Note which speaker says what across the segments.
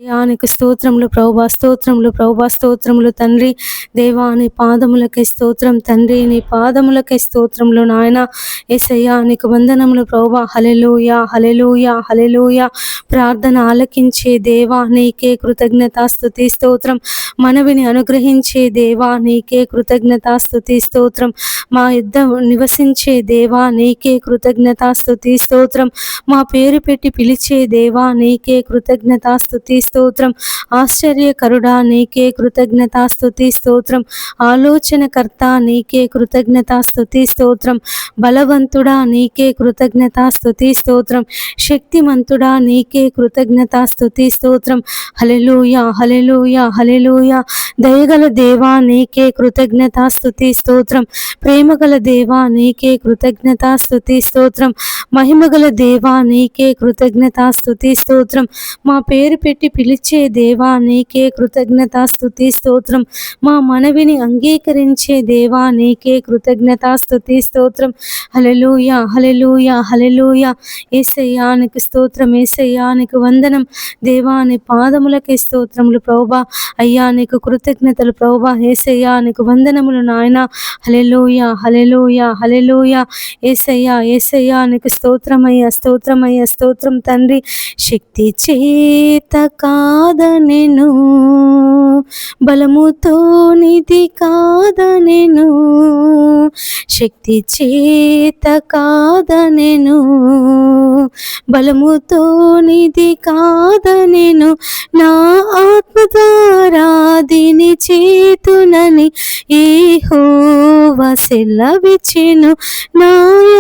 Speaker 1: యానికి స్తోత్రములు ప్రభువా, స్తోత్రములు ప్రభువా, స్తోత్రములు తండ్రి. దేవా నీ పాదములకే స్తోత్రం తండ్రి, నీ పాదములకే స్తోత్రములు నాయన. యేసయ్యా నీకు వందనములు ప్రభువా. హల్లెలూయా హల్లెలూయా హల్లెలూయా. ప్రార్థన ఆలకించే దేవా నీకే కృతజ్ఞతాస్తుతి స్తోత్రం. మనవిని అనుగ్రహించే దేవా నీకే కృతజ్ఞతాస్తుతి స్తోత్రం. మా యుద్ధ నివసించే దేవా నీకే కృతజ్ఞతాస్తుతి స్తోత్రం. మా పేరు పెట్టి పిలిచే దేవా నీకే కృతజ్ఞతాస్తుతి స్తోత్రం. ఆశ్చర్యకరుడా నీకే కృతజ్ఞతాస్తుతి స్తోత్రం. ఆలోచనకర్త నీకే కృతజ్ఞతాస్తుతి స్తోత్రం. బలవంతుడా నీకే కృతజ్ఞతాస్తుతి స్తోత్రం. శక్తిమంతుడా నీకే కృతజ్ఞతాస్తుతి స్తోత్రం. హల్లెలూయా హల్లెలూయా హల్లెలూయా. దయగల దేవా నీకే కృతజ్ఞతాస్తుతి స్తోత్రం. ప్రేమగల దేవా నీకే కృతజ్ఞతాస్తుతి స్తోత్రం. మహిమగల దేవా నీకే కృతజ్ఞతాస్తుతి స్తోత్రం. మా పేరు పెట్టి పిలిచే దేవా నీకే కృతజ్ఞతాస్తుతి స్తోత్రం. మా మనవిని అంగీకరించే దేవా నీకే కృతజ్ఞతాస్తుతి స్తోత్రం. హల్లెలూయా హల్లెలూయా హల్లెలూయా. యేసయ్యానికి స్తోత్రం, యేసయ్యానికి వందనం. దేవా నీ పాదములకే స్తోత్రములు ప్రభువా. అయ్యా నీకు కృతజ్ఞతలు ప్రభువా. యేసయ్యా నీకు వందనములు నాయన. హల్లెలూయా హల్లెలూయా హల్లెలూయా. యేసయ్యా యేసయ్యా నీకు స్తోత్రమయ్యా, స్తోత్రమయ్యా, స్తోత్రం తండ్రి. శక్తి చేత కాదనెను, బలముతో నిధి కాదనెను. శక్తి చేత కాదనెను, బలముతో నిధి కాదనెను. నా ఆత్మ ద్వారా దీని చేతునని యెహోవా సెలవిచ్చెను. నా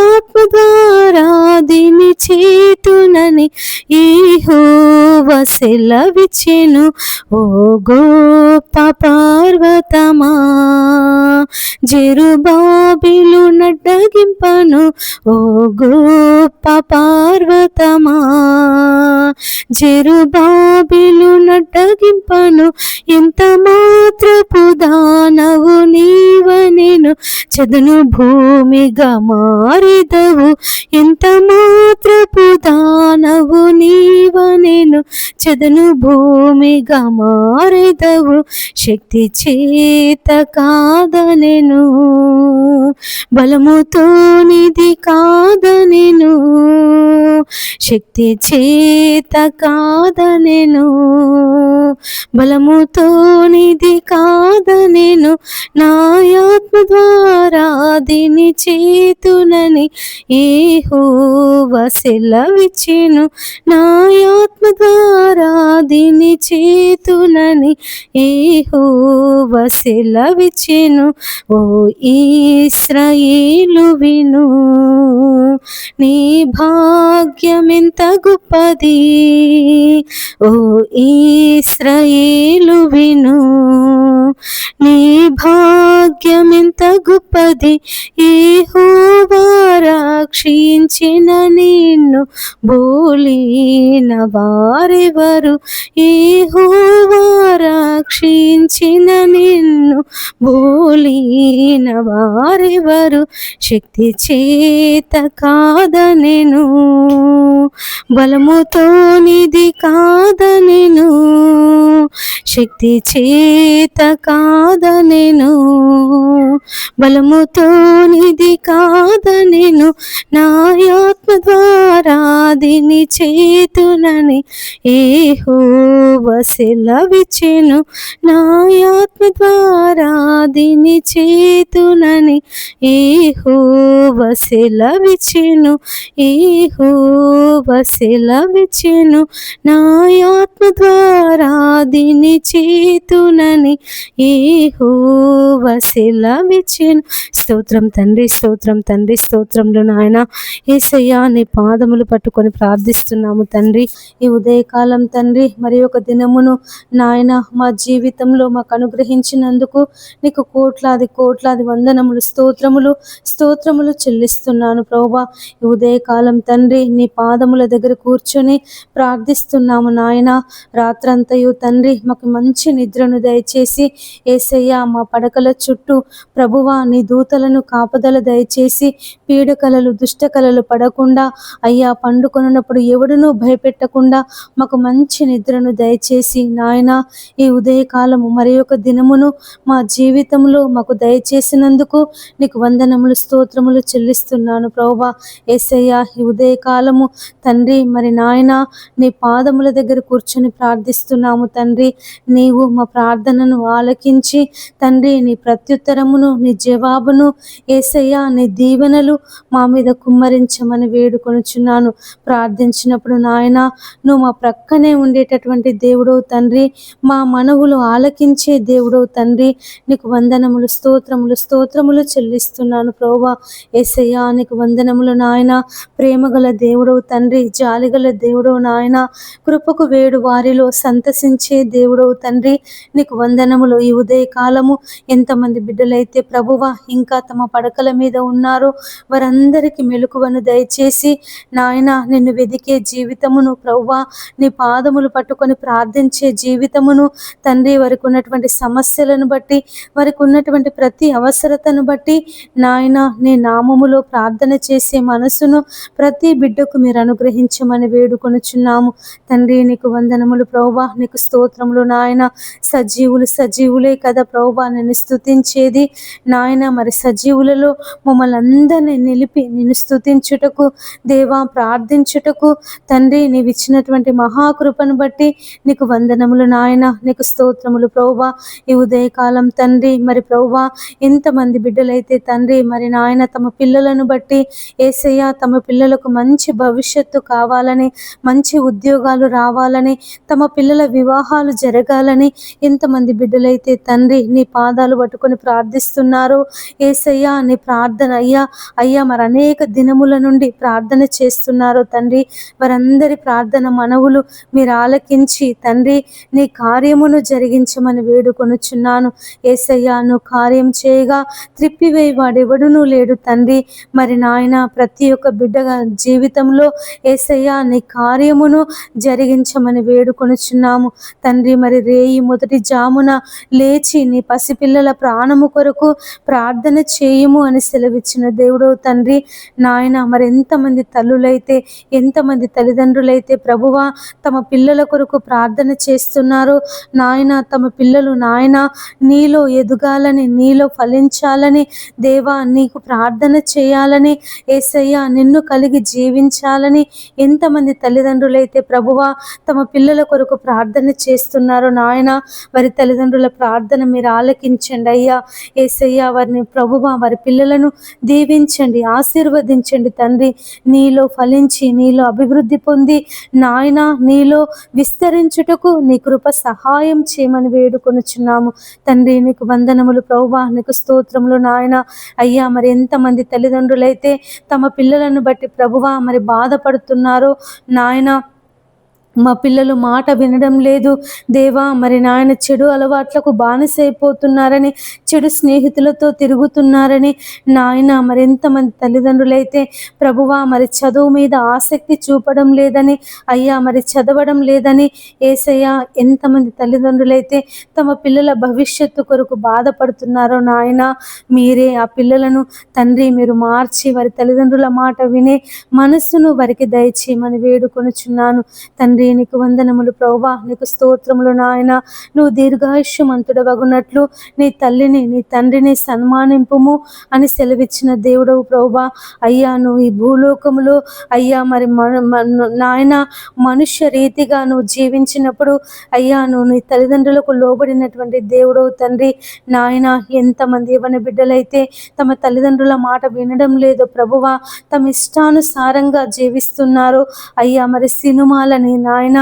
Speaker 1: ఆత్మ ద్వారా దీని చేతునని యెహోవా సెలవిచ్చెను. ఓ గొప్ప పర్వతమా, జెరుబాబెలు నడ్డగింపను. ఓ గొప్ప పర్వతమా, జెరుబాబెలు నడ్డగింపను. ఎంత మాత్రపు దానవు నీవనెను, చదును భూమిగా మారెదవు. ఎంత మాత్రపు దానవు నీవనెను, చదును భూమిగా మారెదవు. శక్తి చేత కాదనెను, బలముతో నిధి కాదనెను. శక్తి చేత కాదనెను, బలముతో నిధి కాదనెను. నా ఆత్మ ద్వారా దీని చేతునని యెహోవా సెలవిచ్చెను. నా ఆత్మ ద్వారా దీని చేతునని యెహోవా సెలవిచ్చెను. ఓ ఇశ్రాయేలు విను, నీ భాగ్యమెంత గొప్పది. ఓ ఇశ్రాయేలు విను, నీ భాగ్యమెంత గొప్పది. యెహోవా రక్షించిన నిన్ను బోలిన వారెవరు. యెహోవా రక్షించిన నిన్ను బోలిన వారెవరు. శక్తి చేత కాదనెను, బలముతో నిధి కాదనెను. శక్తి చేత కాదనెను, బలముతో నిధి కాదనెను. నా ఆత్మ ద్వారా దీని చేతునని యెహోవా సెలవిచ్చెను. నా ఆత్మ ద్వారా దీని చేతునని యెహోవా సెలవిచ్చెను. యెహోవా సెలవిచ్చెను. నా ఆత్మ ద్వారా దీని చేతునని యెహోవా సెలవిచ్చెను. స్తోత్రం తండ్రి, స్తోత్రం తండ్రి, స్తోత్రములు నాయన. యేసయ్యా నీ పాదములు పట్టుకొని ప్రార్థిస్తున్నాము తండ్రి. ఈ ఉదయకాలం తండ్రి మరి ఒక దినమును నాయన మా జీవితంలో మాకు అనుగ్రహించినందుకు నీకు కోట్లాది కోట్లాది వందనములు, స్తోత్రములు స్తోత్రములు చెల్లిస్తున్నాను ప్రభువా. ఈ ఉదయకాలం తండ్రి నీ పాదముల దగ్గర కూర్చొని ప్రార్థిస్తున్నాము నాయన. రాత్రంతయు తండ్రి తండ్రి మాకు మంచి నిద్రను దయచేసి యేసయ్యా మా పడకల చుట్టూ ప్రభువా నీ దూతలను కాపుదల దయచేసి పీడకలలు దుష్టకలలు పడకుండా అయ్యా పండుకొనున్నప్పుడు ఎవడునూ భయపెట్టకుండా మాకు మంచి నిద్రను దయచేసి నాయన ఈ ఉదయకాలము మరి ఒక దినమును మా జీవితంలో మాకు దయచేసినందుకు నీకు వందనములు స్తోత్రములు చెల్లిస్తున్నాను ప్రభువా. యేసయ్యా ఈ ఉదయకాలము తండ్రి మరి నాయన నీ పాదముల దగ్గర కూర్చొని ప్రార్థిస్తున్నాము తండ్రి. నీవు మా ప్రార్థనను ఆలకించి తండ్రి నీ ప్రత్యుత్తరమును నీ జవాబును యేసయ్యా నీ దీవెనలు మా మీద కుమ్మరించమని వేడుకొనుచున్నాను. ప్రార్థించినప్పుడు నాయన నువ్వు మా ప్రక్కనే ఉండేటటువంటి దేవుడవు తండ్రి, మా మనవులు ఆలకించే దేవుడవు తండ్రి. నీకు వందనములు స్తోత్రములు చెల్లిస్తున్నాను ప్రభువా. యేసయ్యా నీకు వందనములు నాయన. ప్రేమగల దేవుడవు తండ్రి, జాలిగల దేవుడవు నాయన, కృపకు వేడు వారిలో సంతసించే దేవుడవు తండ్రి. నీకు వందనములు. ఈ ఉదయకాలము ఎంతమంది బిడ్డలైతే ప్రభువా ఇంకా తమ పడకల మీద ఉన్నారో వారందరికీ మెలకువను దయచేసి నాయన నిన్ను వెదికే జీవితమును ప్రభువా, నీ పాదములు పట్టుకొని ప్రార్థించే జీవితమును తండ్రి, వారికి ఉన్నటువంటి సమస్యలను బట్టి వారికి ఉన్నటువంటి ప్రతి అవసరతను బట్టి నాయన నీ నామములో ప్రార్థన చేసే మనసును ప్రతి బిడ్డకు మీరు అనుగ్రహించమని వేడుకొనుచున్నాము తండ్రి. నీకు వందనములు ప్రభువా, నీకు స్తోత్రములు నాయన. సజీవులే కదా ప్రభువా నిన్ను స్తుతించేది నాయన. మరి సజీవులలో మమ్మల్ని అందరినీ నిలిపి నిన్ను స్తుతించుటకు దేవా, ప్రార్థించుటకు తండ్రి నీవు ఇచ్చినటువంటి మహాకృపను బట్టి నీకు వందనములు నాయన. నీకు స్తోత్రములు ప్రభువా. ఈ ఉదయకాలం తండ్రి మరి ప్రభువా ఎంతమంది బిడ్డలైతే తండ్రి మరి నాయన తమ పిల్లలను బట్టి యేసయ్యా తమ పిల్లలకు మంచి భవిష్యత్తు కావాలని, మంచి ఉద్యోగాలు రావాలని, తమ పిల్లల వివాహాలు జరగాలని ఎంతమంది బిడ్డలైతే తండ్రి నీ పాదాలు పట్టుకొని ప్రార్థిస్తున్నారో యేసయ్యా నీ ప్రార్థన అయ్యా మరి అనేక దినముల నుండి ప్రార్థన చేస్తున్నారో తండ్రి, వారందరి ప్రార్థన మనవులు మీరు ఆలకించి తండ్రి నీ కార్యమును జరిగించమని వేడుకొనుచున్నాను. యేసయ్యా నువ్వు కార్యం చేయగా త్రిప్పివేయి వాడెవడునూ లేడు తండ్రి. మరి నాయన ప్రతి ఒక్క బిడ్డ జీవితంలో యేసయ్యా నీ కార్యమును జరిగించమని వేడుకొనుచున్నాము తండ్రి. మరి రేయి మొదటి జామున లేచి నీ పసిపిల్లల ప్రాణము కొరకు ప్రార్థన చేయము అని సెలవిచ్చిన దేవుడవు తండ్రి. నాయన మరి ఎంతమంది తల్లులైతే ఎంతమంది తల్లిదండ్రులైతే ప్రభువా తమ పిల్లల కొరకు ప్రార్థన చేస్తున్నారో నాయన, తమ పిల్లలు నాయన నీలో ఎదగాలని, నీలో ఫలించాలని దేవా, నీకు ప్రార్థన చేయాలని, యేసయ్యా నిన్ను కలిగి జీవించాలని ఎంతమంది తల్లిదండ్రులైతే ప్రభువా తమ పిల్లల కొరకు ప్రార్థన చేస్తున్నారో నాయన, వారి తల్లిదండ్రుల ప్రార్థన మీరు ఆలకించండి అయ్యా. యేసయ్యా వారిని ప్రభువా వారి పిల్లలను దీవించండి, ఆశీర్వదించండి తండ్రి. నీలో ఫలించి నీలో అభివృద్ధి పొంది నాయన నీలో విస్తరించుటకు నీ కృప సహాయం చేయమని వేడుకొనుచున్నాము తండ్రి. నీకు వందనములు ప్రభువా, నీకు స్తోత్రములు నాయన. అయ్యా మరి ఎంతమంది తల్లిదండ్రులైతే తమ పిల్లలను బట్టి ప్రభువా మరి బాధపడుతున్నారో నాయన, మా పిల్లలు మాట వినడం లేదు దేవా, మరి నాయన చెడు అలవాట్లకు బానిసైపోతున్నారని, చెడు స్నేహితులతో తిరుగుతున్నారని నాయన, మరి ఎంతమంది తల్లిదండ్రులైతే ప్రభువా మరి చదువు మీద ఆసక్తి చూపడం లేదని, అయ్యా మరి చదవడం లేదని యేసయ్యా ఎంతమంది తల్లిదండ్రులైతే తమ పిల్లల భవిష్యత్తు కొరకు బాధపడుతున్నారో నాయన, మీరే ఆ పిల్లలను తండ్రి మీరు మార్చి వారి తల్లిదండ్రుల మాట వినే మనస్సును వారికి దయచేయమని వేడుకొనుచున్నాను తండ్రి. నీకు వందనములు ప్రభువా, నీకు స్తోత్రములు నాయన. నువ్వు దీర్ఘాయుష్యమంతుడవగునట్లు నీ తల్లిని నీ తండ్రిని సన్మానింపుము అని సెలవిచ్చిన దేవుడవు ప్రభువా. అయ్యా నువ్వు ఈ భూలోకములో అయ్యా మరి నాయన మనుష్య రీతిగా నువ్వు జీవించినప్పుడు అయ్యా నువ్వు నీ తల్లిదండ్రులకు లోబడినటువంటి దేవుడవు తండ్రి. నాయన ఎంతమంది యవ్వన బిడ్డలైతే తమ తల్లిదండ్రుల మాట వినడం లేదో ప్రభువా, తమ ఇష్టానుసారంగా జీవిస్తున్నారో అయ్యా మరి సినిమాలని నాయన,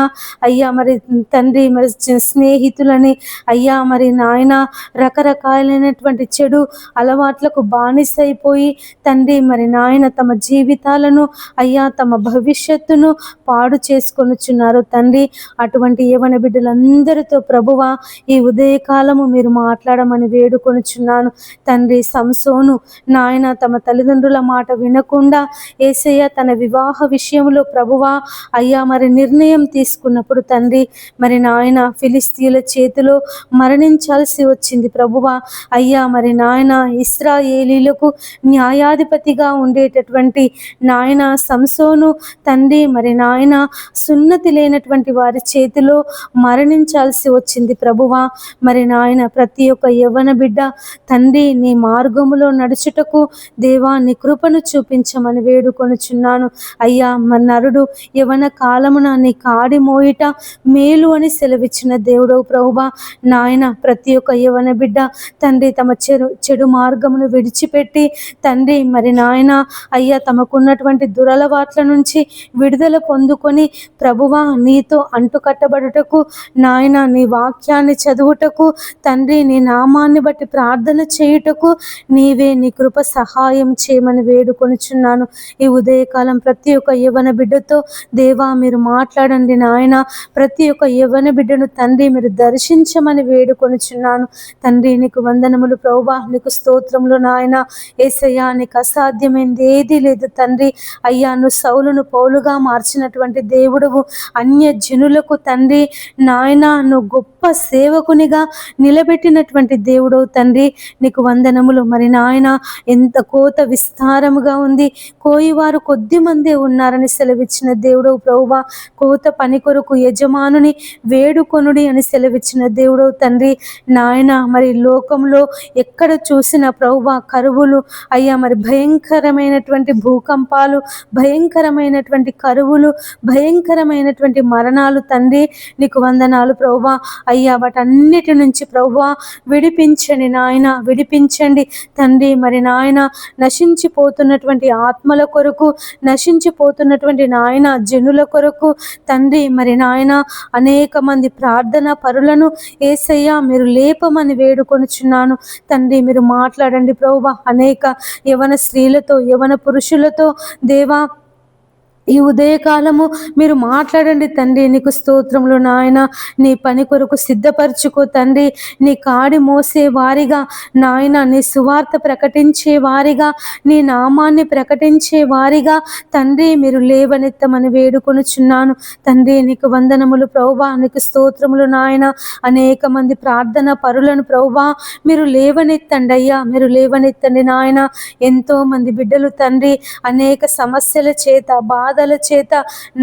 Speaker 1: అయ్యా మరి తండ్రి మరి స్నేహితులని అయ్యా మరి నాయన రకరకాలైనటువంటి చెడు అలవాట్లకు బానిసైపోయి తండ్రి మరి నాయన తమ జీవితాలను అయ్యా తమ భవిష్యత్తును పాడు చేసుకొనుచున్నారు తండ్రి. అటువంటి యవ్వన బిడ్డలందరితో ప్రభువా ఈ ఉదయకాలము మీరు మాట్లాడమని వేడుకొనుచున్నాను తండ్రి. సంసోను నాయన తమ తల్లిదండ్రుల మాట వినకుండా యేసయ్య తన వివాహ విషయంలో ప్రభువా అయ్యా మరి నిర్ణయం నిర్ణయం తీసుకున్నప్పుడు తండ్రి మరి నాయన ఫిలిస్తీన్ల చేతిలో మరణించాల్సి వచ్చింది ప్రభువా. అయ్యా మరి నాయన ఇశ్రాయేలీలకు న్యాయాధిపతిగా ఉండేటటువంటి నాయన సంసోను తండ్రి మరి నాయన సున్నతి లేనటువంటి వారి చేతిలో మరణించాల్సి వచ్చింది ప్రభువా. మరి నాయన ప్రతి ఒక్క యవ్వన బిడ్డ తండ్రి నీ మార్గములో నడుచుటకు దేవా నీ కృపను చూపించమని వేడుకొనుచున్నాను. అయ్యా మన నరుడు యవన కాలమున నీ కాడి మోయిట మేలు అని సెలవిచ్చిన దేవుడవు ప్రభువా. నాయన ప్రతి ఒక్క యవన బిడ్డ తండ్రి తమ చెడు మార్గమును విడిచిపెట్టి తండ్రి మరి నాయన అయ్యా తమకున్నటువంటి దురలవాట్ల నుంచి విడుదల పొందుకొని ప్రభువా నీతో అంటుకట్టబడుటకు నాయన నీ వాక్యాన్ని చదువుటకు తండ్రి నీ నామాన్ని బట్టి ప్రార్థన చేయుటకు నీవే నీ కృప సహాయం చేయమని వేడుకొనుచున్నాను. ఈ ఉదయకాలం ప్రతి ఒక్క యవ్వన బిడ్డతో దేవా మీరు మాట్లాడండి నాయన. ప్రతి ఒక్క యవ్వన బిడ్డను తండ్రి మీరు దర్శించమని వేడుకొనుచున్నాను. తండ్రి నీకు వందనములు ప్రభువా, నీకు స్తోత్రములు నాయన. యేసయ్యా నీకు అసాధ్యమైంది ఏదీ లేదు తండ్రి. అయ్యా నువ్వు సౌలును పౌలుగా మార్చినటువంటి దేవుడువు. అన్య జనులకు తండ్రి నాయన నువ్వు గొప్ప సేవకునిగా నిలబెట్టినటువంటి దేవుడవు తండ్రి. నీకు వందనములు. మరి నాయన ఎంత కోత విస్తారముగా ఉంది, కోయివారు కొద్ది మందే ఉన్నారని సెలవిచ్చిన దేవుడవు ప్రభువా. కోత పని కొరకు యజమానుని వేడుకొనుడి అని సెలవిచ్చిన దేవుడవు తండ్రి. నాయన మరి లోకంలో ఎక్కడ చూసిన ప్రభువా కరువులు అయ్యా, మరి భయంకరమైనటువంటి భూకంపాలు, భయంకరమైనటువంటి కరువులు, భయంకరమైనటువంటి మరణాలు తండ్రి. నీకు వందనాలు ప్రభువా. అయ్యా వాటన్నిటి నుంచి ప్రభువా విడిపించండి నాయన, విడిపించండి తండ్రి. మరి నాయన నశించిపోతున్నటువంటి ఆత్మల కొరకు, నశించిపోతున్నటువంటి నాయన జనుల కొరకు తండ్రి మరి నాయన అనేక మంది ప్రార్థన పరులను యేసయ్యా మీరు లేపమని వేడుకొనుచున్నాను తండ్రి. మీరు మాట్లాడండి ప్రభువా. అనేక యవన స్త్రీలతో, యవన పురుషులతో దేవా ఈ ఉదయకాలము మీరు మాట్లాడండి తండ్రి. నీకు స్తోత్రములు నాయన. నీ పని కొరకు సిద్ధపరచుకో తండ్రి. నీ కాడి మోసే వారిగా నాయన, నీ సువార్త ప్రకటించే వారిగా, నీ నామాన్ని ప్రకటించే వారిగా తండ్రి మీరు లేవనెత్తమని వేడుకొనుచున్నాను తండ్రి. నీకు వందనములు ప్రభువా, నీకు స్తోత్రములు నాయన. అనేక మంది ప్రార్థన పరులను ప్రభువా మీరు లేవనెత్తండి అయ్యా, మీరు లేవనెత్తండి నాయన. ఎంతో మంది బిడ్డలు తండ్రి అనేక సమస్యల చేత, బాధ చేత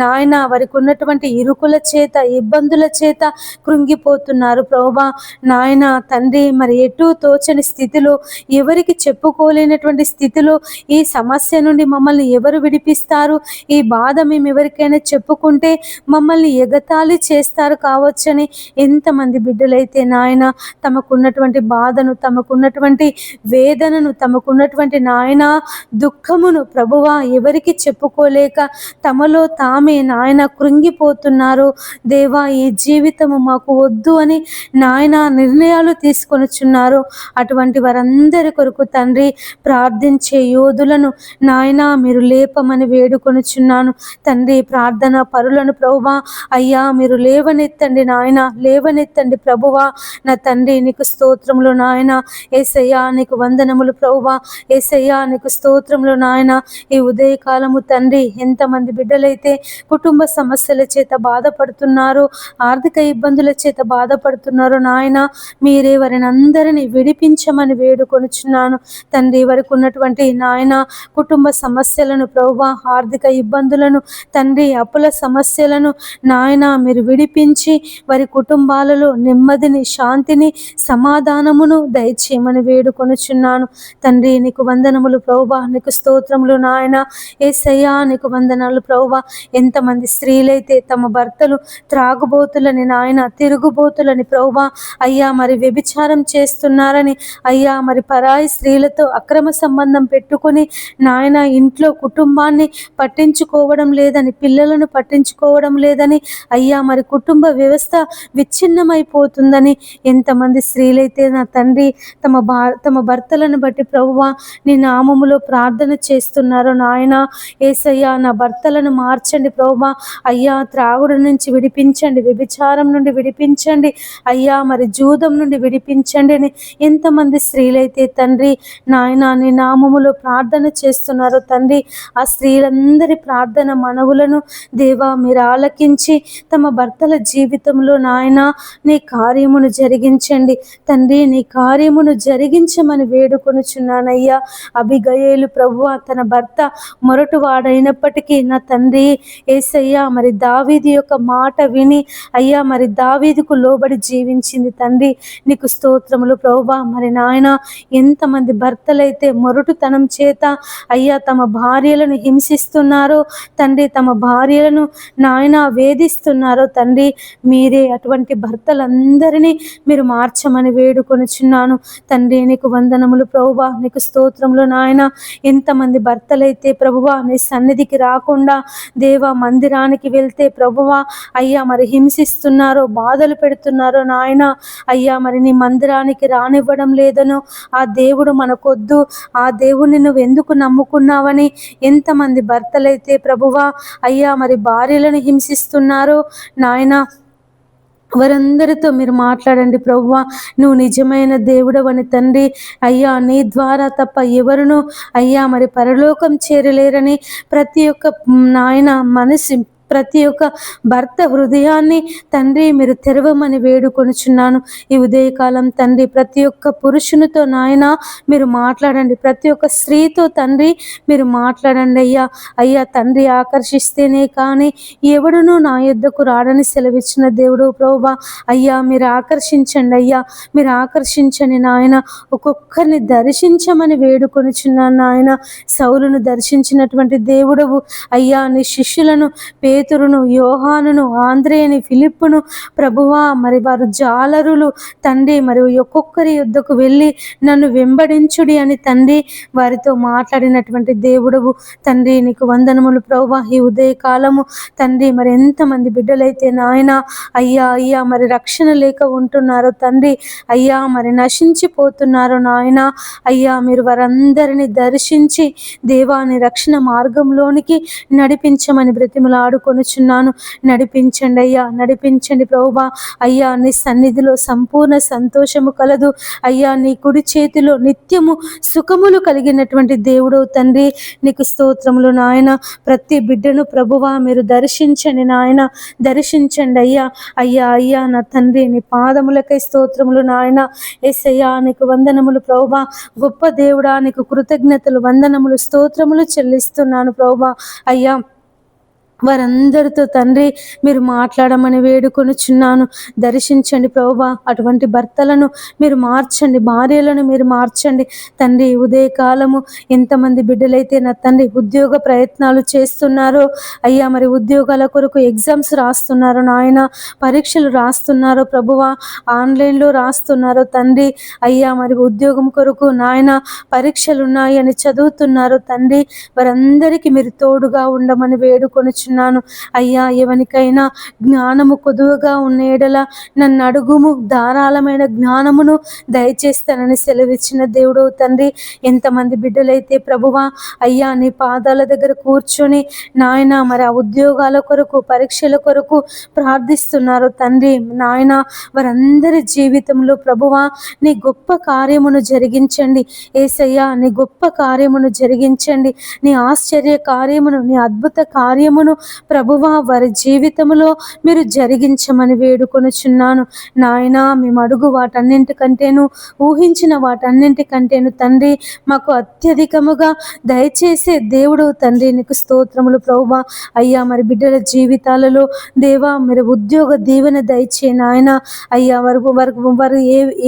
Speaker 1: నాయన, వారికి ఉన్నటువంటి ఇరుకుల చేత, ఇబ్బందుల చేత కృంగిపోతున్నారు ప్రభువా. నాయన తండ్రి మరి ఎటు తోచని స్థితిలో, ఎవరికి చెప్పుకోలేనటువంటి స్థితిలో ఈ సమస్య నుండి మమ్మల్ని ఎవరు విడిపిస్తారు? ఈ బాధ మేము ఎవరికైనా చెప్పుకుంటే మమ్మల్ని ఎగతాళి చేస్తారు కావచ్చని ఎంతమంది బిడ్డలైతే నాయన తమకున్నటువంటి బాధను, తమకున్నటువంటి వేదనను, తమకున్నటువంటి నాయన దుఃఖమును ప్రభువా ఎవరికి చెప్పుకోలేక తమలో తామే నాయన కృంగిపోతున్నారు దేవా. ఈ జీవితము మాకు వద్దు అని నాయన నిర్ణయాలు తీసుకొనిచున్నారు. అటువంటి వారందరి కొరకు తండ్రి ప్రార్థించే యోధులను నాయన మీరు లేపమని వేడుకొనుచున్నాను తండ్రి. ప్రార్థన పరులను ప్రభువా అయ్యా మీరు లేవనెత్తండి నాయన, లేవనెత్తండి ప్రభువా. నా తండ్రి నీకు స్తోత్రములు నాయన. యేసయ్యా నీకు వందనములు ప్రభువా. యేసయ్యా నీకు స్తోత్రములు నాయన. ఈ ఉదయకాలము తండ్రి ఎంతమంది బిడ్డలైతే కుటుంబ సమస్యల చేత బాధపడుతున్నారు, ఆర్థిక ఇబ్బందుల చేత బాధపడుతున్నారు నాయన, మీరే వారిని అందరినీ విడిపించమని వేడుకొనుచున్నాను తండ్రి. వారికి ఉన్నటువంటి నాయన కుటుంబ సమస్యలను ప్రభువా, ఆర్థిక ఇబ్బందులను తండ్రి, అప్పుల సమస్యలను నాయన మీరు విడిపించి వారి కుటుంబాలలో నెమ్మదిని, శాంతిని, సమాధానమును దయచేయమని వేడుకొనుచున్నాను తండ్రి. నీకు వందనములు ప్రభువా, నీకు స్తోత్రములు నాయన. యేసయ్యా నీకు వందనాలు ప్రభువా. ఎంతమంది స్త్రీలైతే తమ భర్తలు త్రాగుబోతులని నాయన, తిరుగుబోతులని ప్రభువా అయ్యా మరి వ్యభిచారం చేస్తున్నారని, అయ్యా మరి పరాయి స్త్రీలతో అక్రమ సంబంధం పెట్టుకొని నాయన ఇంట్లో కుటుంబాన్ని పట్టించుకోవడం లేదని, పిల్లలను పట్టించుకోవడం లేదని, అయ్యా మరి కుటుంబ వ్యవస్థ విచ్ఛిన్నమైపోతుందని ఎంతమంది స్త్రీలైతే నా తండ్రి తమ భర్తలను బట్టి ప్రభువా నీ నామములో ప్రార్థన చేస్తున్నారు నాయన. యేసయ్యా నా భర్తలను మార్చండి ప్రభువా. అయ్యా త్రాగుడు నుంచి విడిపించండి, వ్యభిచారం నుండి విడిపించండి అయ్యా, మరి జూదం నుండి విడిపించండి అని ఎంతమంది స్త్రీలైతే తండ్రి నాయన నీ నామములో ప్రార్థన చేస్తున్నారో తండ్రి, ఆ స్త్రీలందరి ప్రార్థన మనవులను దేవా మీరు ఆలకించి తమ భర్తల జీవితంలో నాయన నీ కార్యమును జరిగించండి తండ్రి. నీ కార్యమును జరిగించమని వేడుకొనుచున్నానయ్యా. అబిగయేలు ప్రభువా తన భర్త మొరటువాడైనప్పటికీ నా తండ్రి యేసయ్యా మరి దావీదు యొక్క మాట విని అయ్యా మరి దావీదుకు లోబడి జీవించింది తండ్రి. నీకు స్తోత్రములు ప్రభువా. మరి నాయన ఎంతమంది భర్తలైతే మొరటుతనం చేత అయ్యా తమ భార్యలను హింసిస్తున్నారో తండ్రి, తమ భార్యలను నాయన వేధిస్తున్నారో తండ్రి, మీరే అటువంటి భర్తలందరినీ మీరు మార్చమని వేడుకొనుచున్నాను తండ్రి. నీకు వందనములు ప్రభువా, నీకు స్తోత్రములు నాయన. ఎంతమంది భర్తలైతే ప్రభువా నీ సన్నిధికి రాకుండా దేవా మందిరానికి వెళ్తే ప్రభువా అయ్యా మరి హింసిస్తున్నారో, బాధలు పెడుతున్నారో నాయన అయ్యా, మరి నీ మందిరానికి రానివ్వడం లేదనో, ఆ దేవుడు మనకొద్దు, ఆ దేవుణ్ణి నువ్వు ఎందుకు నమ్ముకున్నావని ఎంతమంది భర్తలైతే ప్రభువా అయ్యా మరి భార్యలను హింసిస్తున్నారో నాయన, వారందరితో మీరు మాట్లాడండి ప్రభువా. నువ్వు నిజమైన దేవుడవని తండ్రి అయ్యా, నీ ద్వారా తప్ప ఎవరును అయ్యా మరి పరలోకం చేరలేరని ప్రతి ఒక్క నాయన మనసు, ప్రతి ఒక్క భర్త హృదయాన్ని తండ్రి మీరు తెరవమని వేడుకొనుచున్నాను ఈ ఉదయకాలం తండ్రి. ప్రతి ఒక్క పురుషునితో నాయన మీరు మాట్లాడండి, ప్రతి ఒక్క స్త్రీతో తండ్రి మీరు మాట్లాడండి అయ్యా. అయ్యా తండ్రి ఆకర్షిస్తేనే కానీ ఎవడునూ నా యొద్దకు రాడని సెలవిచ్చిన దేవుడు ప్రభువా. అయ్యా మీరు ఆకర్షించండి అయ్యా, మీరు ఆకర్షించండి నాయన. ఒక్కొక్కరిని దర్శించమని వేడుకొనుచున్నాను నాయన. సౌలును దర్శించినటువంటి దేవుడవు అయ్యా, నీ శిష్యులను పేతురును, యోహానును, ఆంద్రేయని, ఫిలిప్పును ప్రభువా మరి వారు జాలరులు తండ్రి, మరి ఒక్కొక్కరి యుద్ధకు వెళ్ళి నన్ను వెంబడించుడి అని తండ్రి వారితో మాట్లాడినటువంటి దేవుడవు తండ్రి. నీకు వందనములు ప్రభువా. ఈ ఉదయకాలము తండ్రి మరి ఎంతమంది బిడ్డలైతే నాయన అయ్యా అయ్యా మరి రక్షణ లేక ఉంటున్నారో తండ్రి, అయ్యా మరి నశించిపోతున్నారో నాయన అయ్యా, మీరు వారందరినీ దర్శించి దేవాని రక్షణ మార్గంలోనికి నడిపించమని బ్రతిమలాడుకొనుచున్నాను. నడిపించండి అయ్యా, నడిపించండి ప్రభువా. అయ్యా నీ సన్నిధిలో సంపూర్ణ సంతోషము కలదు అయ్యా, నీ కుడి చేతిలో నిత్యము సుఖములు కలిగినటువంటి దేవుడు తండ్రి. నీకు స్తోత్రములు నాయన. ప్రతి బిడ్డను ప్రభువా మీరు దర్శించండి నాయన, దర్శించండి అయ్యా. అయ్యా అయ్యా నా తండ్రి నీ పాదములకై స్తోత్రములు నాయన. యేసయ్యా నీకు వందనములు ప్రభువా. గొప్ప దేవుడా నీకు కృతజ్ఞతలు, వందనములు, స్తోత్రములు చెల్లిస్తున్నాను ప్రభువా. అయ్యా వారందరితో తండ్రి మీరు మాట్లాడమని వేడుకొనుచున్నాను. దర్శించండి ప్రభువా. అటువంటి భర్తలను మీరు మార్చండి, భార్యలను మీరు మార్చండి తండ్రి. ఉదయకాలము ఎంతమంది బిడ్డలైతే నా తండ్రి ఉద్యోగ ప్రయత్నాలు చేస్తున్నారో అయ్యా, మరి ఉద్యోగాల కొరకు ఎగ్జామ్స్ రాస్తున్నారో నాయన, పరీక్షలు రాస్తున్నారో ప్రభువా, ఆన్లైన్లో రాస్తున్నారో తండ్రి అయ్యా, మరి ఉద్యోగం కొరకు నాయన పరీక్షలు ఉన్నాయి అని చదువుతున్నారో తండ్రి, వారందరికీ మీరు తోడుగా ఉండమని వేడుకొనుచున్నాను అయ్యా. ఎవరికైనా జ్ఞానము కొదువుగా ఉన్న ఎడల నన్ను అడుగుము, ధారాళమైన జ్ఞానమును దయచేస్తానని సెలవిచ్చిన దేవుడు తండ్రి. ఎంతమంది బిడ్డలైతే ప్రభువా అయ్యా నీ పాదాల దగ్గర కూర్చొని నాయన మరి ఆ ఉద్యోగాల కొరకు, పరీక్షల కొరకు ప్రార్థిస్తున్నారు తండ్రి నాయన, వారందరి జీవితంలో ప్రభువా నీ గొప్ప కార్యమును జరిగించండి యేసయ్యా. నీ గొప్ప కార్యమును జరిగించండి, నీ ఆశ్చర్య కార్యమును, నీ అద్భుత కార్యమును ప్రభువా వారి జీవితంలో మీరు జరిగించమని వేడుకొనుచున్నాను నాయన. మేము అడుగు వాటన్నింటికంటేను, ఊహించిన వాటన్నింటికంటేను తండ్రి మాకు అత్యధికముగా దయచేసే దేవుడు తండ్రి. నీకు స్తోత్రములు ప్రభువా. అయ్యా మరి బిడ్డల జీవితాలలో దేవా మీరు ఉద్యోగ దీవెన దయచే నాయన అయ్యా. వారు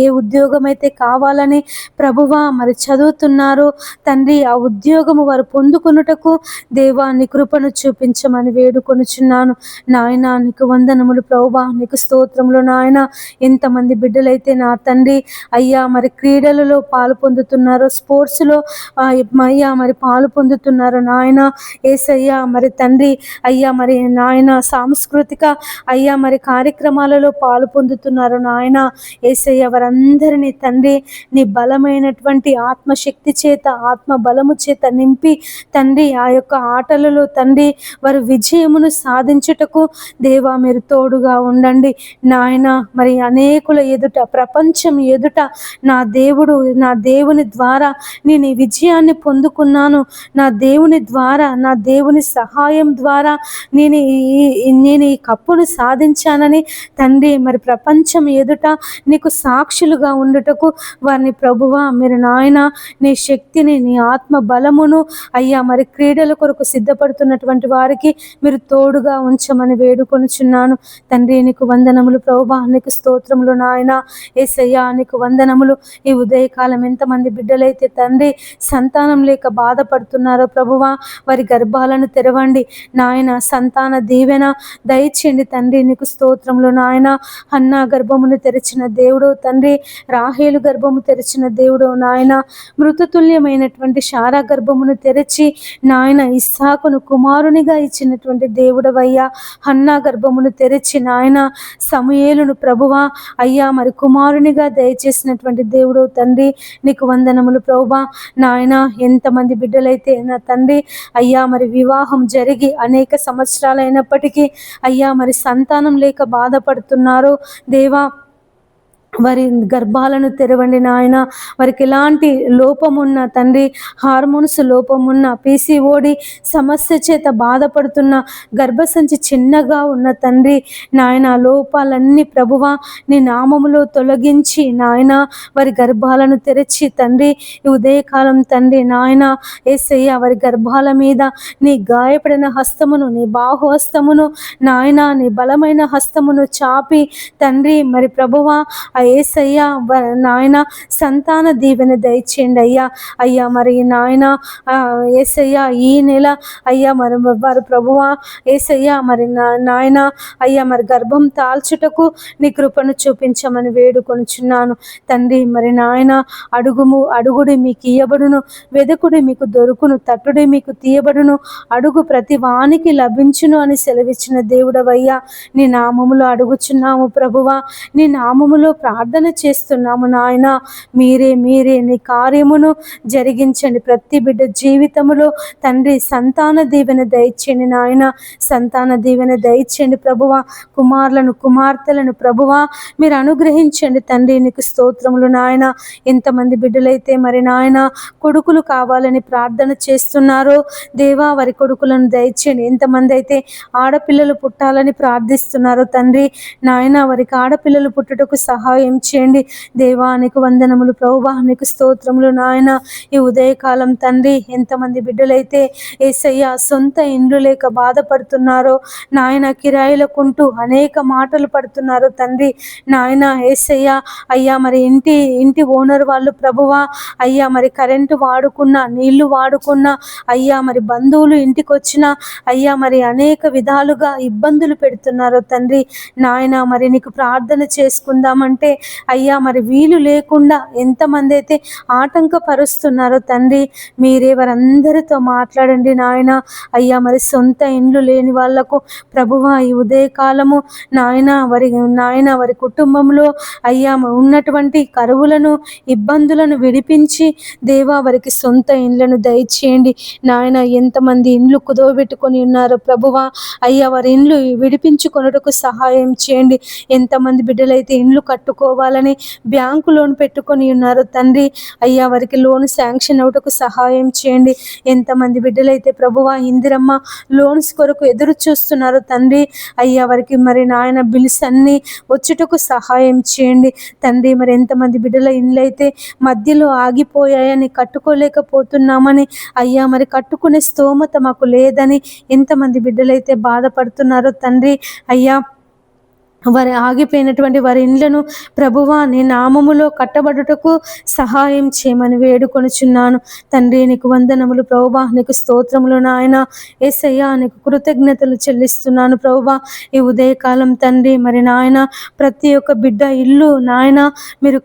Speaker 1: ఏ ఉద్యోగం అయితే కావాలని ప్రభువా మరి చదువుతున్నారో తండ్రి, ఆ ఉద్యోగము వారు పొందుకొనుటకు దేవా నీ కృపను చూపించమని ఉంచమని వేడుకొనుచున్నాను. నాయన నీకు వందనములు ప్రభువా, నీకు స్తోత్రములు నాయన. ఎంతమంది బిడ్డలైతే నా తండ్రి అయ్యా మరి క్రీడలలో పాలు పొందుతున్నారు, స్పోర్ట్స్లో అయ్యా మరి పాలు పొందుతున్నారు నాయన. ఏసయ్యా మరి తండ్రి అయ్యా మరి నాయన సాంస్కృతిక అయ్యా మరి కార్యక్రమాలలో పాలు పొందుతున్నారు నాయన. ఏసయ్య వారందరినీ తండ్రి నీ బలమైనటువంటి ఆత్మశక్తి చేత, ఆత్మ బలము చేత నింపి తండ్రి ఆ యొక్క ఆటలలో తండ్రి వారు విజయమును సాధించుటకు దేవా మీరు తోడుగా ఉండండి నాయన. మరి అనేకుల ఎదుట, ప్రపంచం ఎదుట నా దేవుడు, నా దేవుని ద్వారా నేను ఈ విజయాన్ని పొందుకున్నాను, నా దేవుని ద్వారా, నా దేవుని సహాయం ద్వారా నేను ఈ కప్పును సాధించానని తండ్రి మరి ప్రపంచం ఎదుట నీకు సాక్షులుగా ఉండుటకు వారిని ప్రభువా మీరు నాయన నీ శక్తిని, నీ ఆత్మ బలమును అయ్యా మరి క్రీడల కొరకు సిద్ధపడుతున్నటువంటి వారికి మీరు తోడుగా ఉంచమని వేడుకొనుచున్నాను తండ్రి. నీకు వందనములు ప్రభువా, నీకు స్తోత్రములు నాయన. యేసయ్యా నీకు వందనములు. ఈ ఉదయకాలం ఎంతమంది బిడ్డలైతే తండ్రి సంతానం లేక బాధపడుతున్నారో ప్రభువా, వారి గర్భాలను తెరవండి నాయన. సంతాన దీవెన దయచేయండి తండ్రి. నీకు స్తోత్రములు నాయన. హన్నా గర్భమును తెరిచిన దేవుడు తండ్రి, రాహేలు గర్భము తెరిచిన దేవుడు నాయన. మృతతుల్యమైనటువంటి శారా గర్భమును తెరిచి నాయన ఇస్సాకును కుమారునిగా ఇచ్చినటువంటి దేవుడవయ్యా. హన్నా గర్భమును తెరిచి నాయన సమూయేలును ప్రభువా అయ్యా మరి కుమారునిగా దయచేసినటువంటి దేవుడు తండ్రి. నీకు వందనములు ప్రభువా నాయన. ఎంతమంది బిడ్డలైతే నా తండ్రి అయ్యా మరి వివాహం జరిగి అనేక సంవత్సరాలైనప్పటికీ అయ్యా మరి సంతానం లేక బాధపడుతున్నారో దేవా, వారి గర్భాలను తెరవండి నాయన. వారికి ఎలాంటి లోపమున్న తండ్రి, హార్మోన్స్ లోపమున్న, పీసీఓడి సమస్య చేత బాధపడుతున్న, గర్భసంచి చిన్నగా ఉన్న తండ్రి నాయన లోపాలన్నీ ప్రభువా నీ నామములో తొలగించి నాయన వారి గర్భాలను తెరచి తండ్రి ఈ ఉదయకాలం తండ్రి నాయన యేసయ్య వారి గర్భాల మీద నీ గాయపడిన హస్తమును, నీ బాహు హస్తమును నాయన, నీ బలమైన హస్తమును చాపి తండ్రి మరి ప్రభువా యేసయ్య నాయన సంతాన దీవెన దయచేయండి అయ్యా. అయ్యా మరి నాయన యేసయ్య ఈ నెల అయ్యా మరి వారు ప్రభువా యేసయ్య మరి నాయన అయ్యా మరి గర్భం తాల్చుటకు నీ కృపను చూపించమని వేడుకొనుచున్నాను తండ్రి. మరి నాయన అడుగుడి మీకు ఇయ్యబడును, వెదకుడి మీకు దొరుకును, తట్టుడి మీకు తీయబడును, అడుగు ప్రతి వానికి లభించును అని సెలవిచ్చిన దేవుడవయ్యా. నీ నామములో అడుగుచున్నాము ప్రభువా, నీ నామములో ప్రార్థన చేస్తున్నాము నాయన. మీరే నీ కార్యమును జరిగించండి. ప్రతి బిడ్డ జీవితములో తండ్రి సంతాన దీవెన దయచేయండి నాయన. సంతాన దీవెన దయచేయండి ప్రభువా. కుమారులను, కుమార్తెలను ప్రభువా మీరు అనుగ్రహించండి తండ్రి. నీకు స్తోత్రములు నాయన. ఎంతమంది బిడ్డలైతే మరి నాయన కొడుకులు కావాలని ప్రార్థన చేస్తున్నారో దేవా వారి కొడుకులను దయచేయండి. ఎంతమంది అయితే ఆడపిల్లలు పుట్టాలని ప్రార్థిస్తున్నారో తండ్రి నాయన వారికి ఆడపిల్లలు పుట్టుటకు సహాయం చేయండి దేవా. నీకు వందనములు ప్రభువా, నీకు స్తోత్రములు నాయన. ఈ ఉదయకాలం తండ్రి ఎంతమంది బిడ్డలైతే యేసయ్య సొంత ఇండ్లు లేక బాధపడుతున్నారో నాయన, కిరాయిలకుంటూ అనేక మాటలు పడుతున్నారో తండ్రి నాయన యేసయ్య అయ్యా మరి ఇంటి ఓనర్ వాళ్ళు ప్రభువా అయ్యా మరి కరెంటు వాడుకున్నా, నీళ్లు వాడుకున్నా అయ్యా మరి బంధువులు ఇంటికి వచ్చినా అయ్యా మరి అనేక విధాలుగా ఇబ్బందులు పెడుతున్నారో తండ్రి నాయన. మరి నీకు ప్రార్థన చేసుకుందామంటే అయ్యా మరి వీలు లేకుండా ఎంతమంది అయితే ఆటంకపరుస్తున్నారో తండ్రి మీరే వారందరితో మాట్లాడండి నాయన. అయ్యా మరి సొంత ఇండ్లు లేని వాళ్లకు ప్రభువా ఈ ఉదయకాలము నాయన వారి కుటుంబంలో అయ్యా ఉన్నటువంటి కరువులను, ఇబ్బందులను విడిపించి దేవా వారికి సొంత ఇండ్లను దయచేయండి నాయన. ఎంతమంది ఇండ్లు కుదవబెట్టుకొని ఉన్నారో ప్రభువా అయ్యా వారి ఇండ్లు విడిపించుకొనుటకు సహాయం చేయండి. ఎంతమంది బిడ్డలైతే ఇండ్లు కట్టుకోవాలని బ్యాంకు లోన్ పెట్టుకొని ఉన్నారు తండ్రి అయ్యా వారికి లోన్ శాంక్షన్ అవుటకు సహాయం చేయండి. ఎంతమంది బిడ్డలైతే ప్రభువా ఇందిరమ్మ లోన్స్ కొరకు ఎదురు చూస్తున్నారు తండ్రి అయ్యా వారికి మరి నాయన బిల్స్ అన్నీ వచ్చుటకు సహాయం చేయండి తండ్రి. మరి ఎంతమంది బిడ్డల ఇండ్లు అయితే మధ్యలో ఆగిపోయాయని, కట్టుకోలేకపోతున్నామని అయ్యా మరి కట్టుకునే స్తోమత మాకు లేదని ఎంతమంది బిడ్డలైతే బాధపడుతున్నారో తండ్రి అయ్యా వారి ఆగిపోయినటువంటి వారి ఇండ్లను ప్రభువా నీ నామములో కట్టబడుటకు సహాయం చేయమని వేడుకొనుచున్నాను. తండ్రి నీకు వందనములు ప్రభువా, నీకు స్తోత్రములు నాయన. యేసయ్యా నీకు కృతజ్ఞతలు చెల్లిస్తున్నాను ప్రభువా. ఈ ఉదయకాలం తండ్రి మరి నాయన ప్రతి ఒక్క బిడ్డ ఇల్లు నాయన మీరు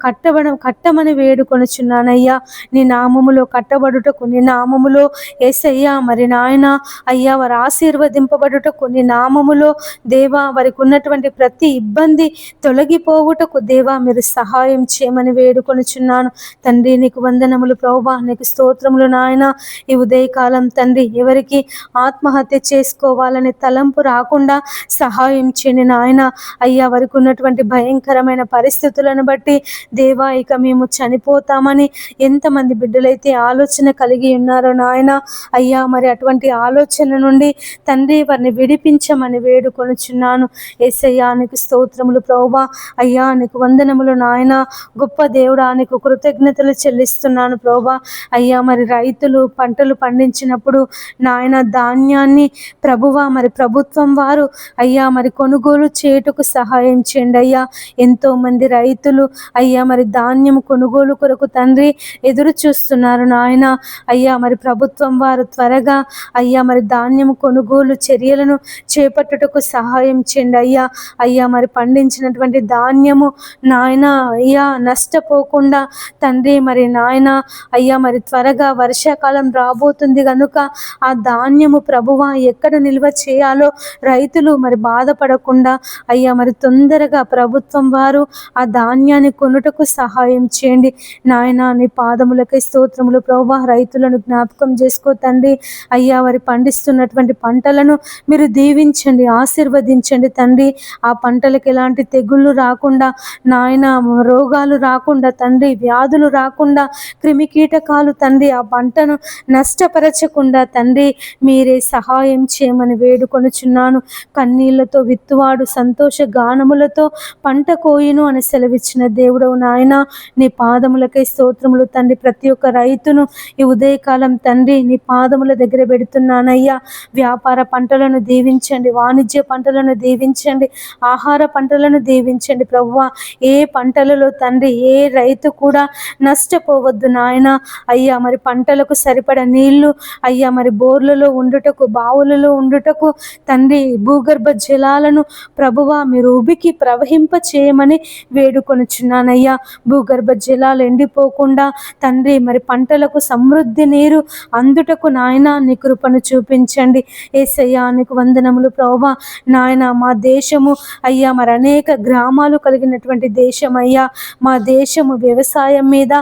Speaker 1: కట్టమని వేడుకొనుచున్నానయ్యా. నీ నామములో కట్టబడుటకు, నీ నామములో యేసయ్యా మరి నాయన అయ్యా వారు ఆశీర్వదింపబడుటకు, నీ నామములో దేవా వారికి ఉన్నటువంటి ప్రతి ఇబ్బంది తొలగిపోవుటకు దేవా మీరు సహాయం చేయమని వేడుకొనుచున్నాను. తండ్రి నీకు వందనములు ప్రభువా, నీకు స్తోత్రములు నాయన. ఈ ఉదయకాలం తండ్రి ఎవరికి ఆత్మహత్య చేసుకోవాలనే తలంపు రాకుండా సహాయం చేయని నాయన. అయ్యా వారికి ఉన్నటువంటి భయంకరమైన పరిస్థితులను బట్టి దేవా ఇక మేము చనిపోతామని ఎంతమంది బిడ్డలైతే ఆలోచన కలిగి ఉన్నారో నాయన. అయ్యా మరి అటువంటి ఆలోచన నుండి తండ్రి వారిని విడిపించమని వేడుకొనుచున్నాను. యేసయ్యా నీకు స్తోత్రములు ప్రభువా. అయ్యా నీకు వందనములు నాయన. గొప్ప దేవుడా నీకు కృతజ్ఞతలు చెల్లిస్తున్నాను ప్రభువా. అయ్యా మరి రైతులు పంటలు పండించినప్పుడు నాయన ధాన్యాన్ని ప్రభువా మరి ప్రభుత్వం వారు అయ్యా మరి కొనుగోలు చేయుటకు సహాయం చేయండి అయ్యా. ఎంతో మంది రైతులు అయ్యా మరి ధాన్యం కొనుగోలు కొరకు తండ్రి ఎదురు చూస్తున్నారు నాయన. అయ్యా మరి ప్రభుత్వం వారు త్వరగా అయ్యా మరి ధాన్యం కొనుగోలు చర్యలను చేపట్టుటకు సహాయం చేయండి అయ్యా. అయ్యా మరి పండించినటువంటి ధాన్యము నాయన అయ్యా నష్టపోకుండా తండ్రి మరి నాయన అయ్యా మరి త్వరగా వర్షాకాలం రాబోతుంది కనుక ఆ ధాన్యము ప్రభువా ఎక్కడ నిల్వ చేయాలో రైతులు మరి బాధపడకుండా అయ్యా మరి తొందరగా ప్రభుత్వం వారు ఆ ధాన్యాన్ని కొనుటకు సహాయం చేయండి నాయన. నీ పాదములకై స్తోత్రములు ప్రభువా. రైతులను జ్ఞాపకం చేసుకో తండ్రి. అయ్యా వారి పండిస్తున్నటువంటి పంటలను మీరు దీవించండి, ఆశీర్వదించండి తండ్రి. ఆ పంటలకు ఎలాంటి తెగుళ్ళు రాకుండా నాయన, రోగాలు రాకుండా తండ్రి, వ్యాధులు రాకుండా, క్రిమి కీటకాలు తండ్రి ఆ పంటను నష్టపరచకుండా తండ్రి మీరే సహాయం చేయమని వేడుకొనుచున్నాను. కన్నీళ్లతో విత్తువాడు సంతోష గానములతో పంట కోయును అని సెలవిచ్చిన దేవుడవు నాయన. నీ పాదములకై స్తోత్రములు తండ్రి. ప్రతి ఒక్క రైతును ఈ ఉదయకాలం తండ్రి నీ పాదముల దగ్గర పెడుతున్నానయ్యా. వ్యాపార పంటలను దీవించండి, వాణిజ్య పంటలను దీవించండి, ఆహార పంటలను దీవించండి ప్రభువా. ఏ పంటలలో తండ్రి ఏ రైతు కూడా నష్టపోవద్దు నాయన. అయ్యా మరి పంటలకు సరిపడ నీళ్లు అయ్యా మరి బోర్లలో ఉండుటకు, బావులలో ఉండుటకు తండ్రి భూగర్భ జలాలను ప్రభువా మీరు ఉబికి ప్రవహింప చేయమని వేడుకొనుచున్నానయ్యా. భూగర్భ జలాలు ఎండిపోకుండా తండ్రి మరి పంటలకు సమృద్ధి నీరు అందుటకు నాయన నీ కృపను చూపించండి. యేసయ్యా నీకు వందనములు ప్రభువా. నాయన మా దేశము అయ్యా మరి అనేక గ్రామాలు కలిగినటువంటి దేశం అయ్యా. మా దేశము వ్యవసాయం మీద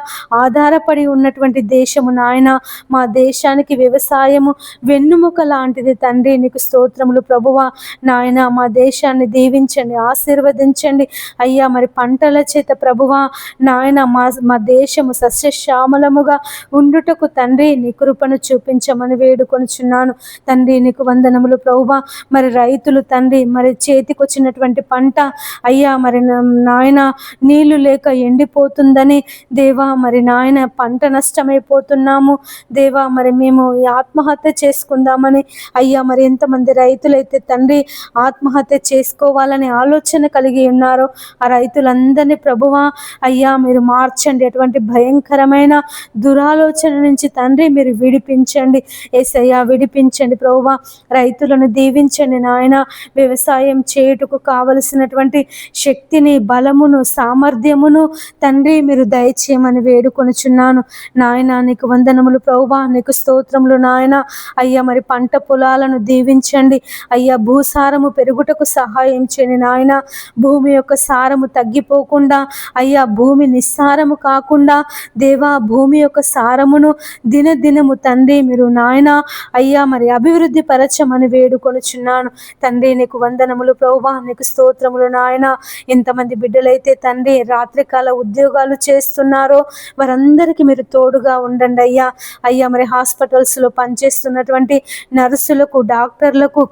Speaker 1: ఆధారపడి ఉన్నటువంటి దేశము నాయన. మా దేశానికి వ్యవసాయము వెన్నుముక లాంటిది తండ్రి. నీకు స్తోత్రములు ప్రభువా. నాయన మా దేశాన్ని దీవించండి, ఆశీర్వదించండి అయ్యా. మరి పంటల చేత ప్రభువా నాయన మా దేశము సస్యశ్యామలముగా ఉండుటకు తండ్రి నీ కృపను చూపించమని వేడుకొనుచున్నాను తండ్రి. నీకు వందనములు ప్రభువా. మరి రైతులు తండ్రి మరి చేతికొచ్చినటువంటి పంట అయ్యా మరి నాయన నీళ్లు లేక ఎండిపోతుందని దేవా మరి నాయన పంట నష్టమైపోతున్నాము దేవా. మరి మేము ఆత్మహత్య చేసుకుందామని అయ్యా మరి ఎంతమంది రైతులైతే తండ్రి ఆత్మహత్య చేసుకోవాలని ఆలోచన కలిగి ఉన్నారో ఆ రైతులందరినీ ప్రభువా అయ్యా మీరు మార్చండి. అటువంటి భయంకరమైన దురాలోచన నుంచి తండ్రి మీరు విడిపించండి. యేసయ్యా విడిపించండి ప్రభువా. రైతులను దీవించండి నాయన. వ్యవసాయం చేయుటకు కావలసినటువంటి శక్తిని, బలమును, సామర్థ్యమును తండ్రి మీరు దయచేయమని వేడుకొనుచున్నాను నాయన. నీకు వందనములు ప్రభువా. నీకు స్తోత్రములు నాయన. అయ్యా మరి పంట పొలాలను దీవించండి అయ్యా. భూసారము పెరుగుటకు సహాయం చేయండి నాయన. భూమి యొక్క సారము తగ్గిపోకుండా అయ్యా, భూమి నిస్సారము కాకుండా దేవా భూమి యొక్క సారమును దినదినము తండ్రి మీరు నాయన అయ్యా మరి అభివృద్ధి పరచమని వేడుకొనుచున్నాను తండ్రి. నీకు వందనములు ప్రభువా. నీకు స్తోత్రములు నాయన. ఎంతమంది బిడ్డలైతే తండ్రి రాత్రికాల ఉద్యోగాలు చేస్తున్నారో వారందరికీ మీరు తోడుగా ఉండండి అయ్యా. అయ్యా మరి హాస్పిటల్స్లో పనిచేస్తున్నటువంటి నర్సులకు, డాక్టర్లకు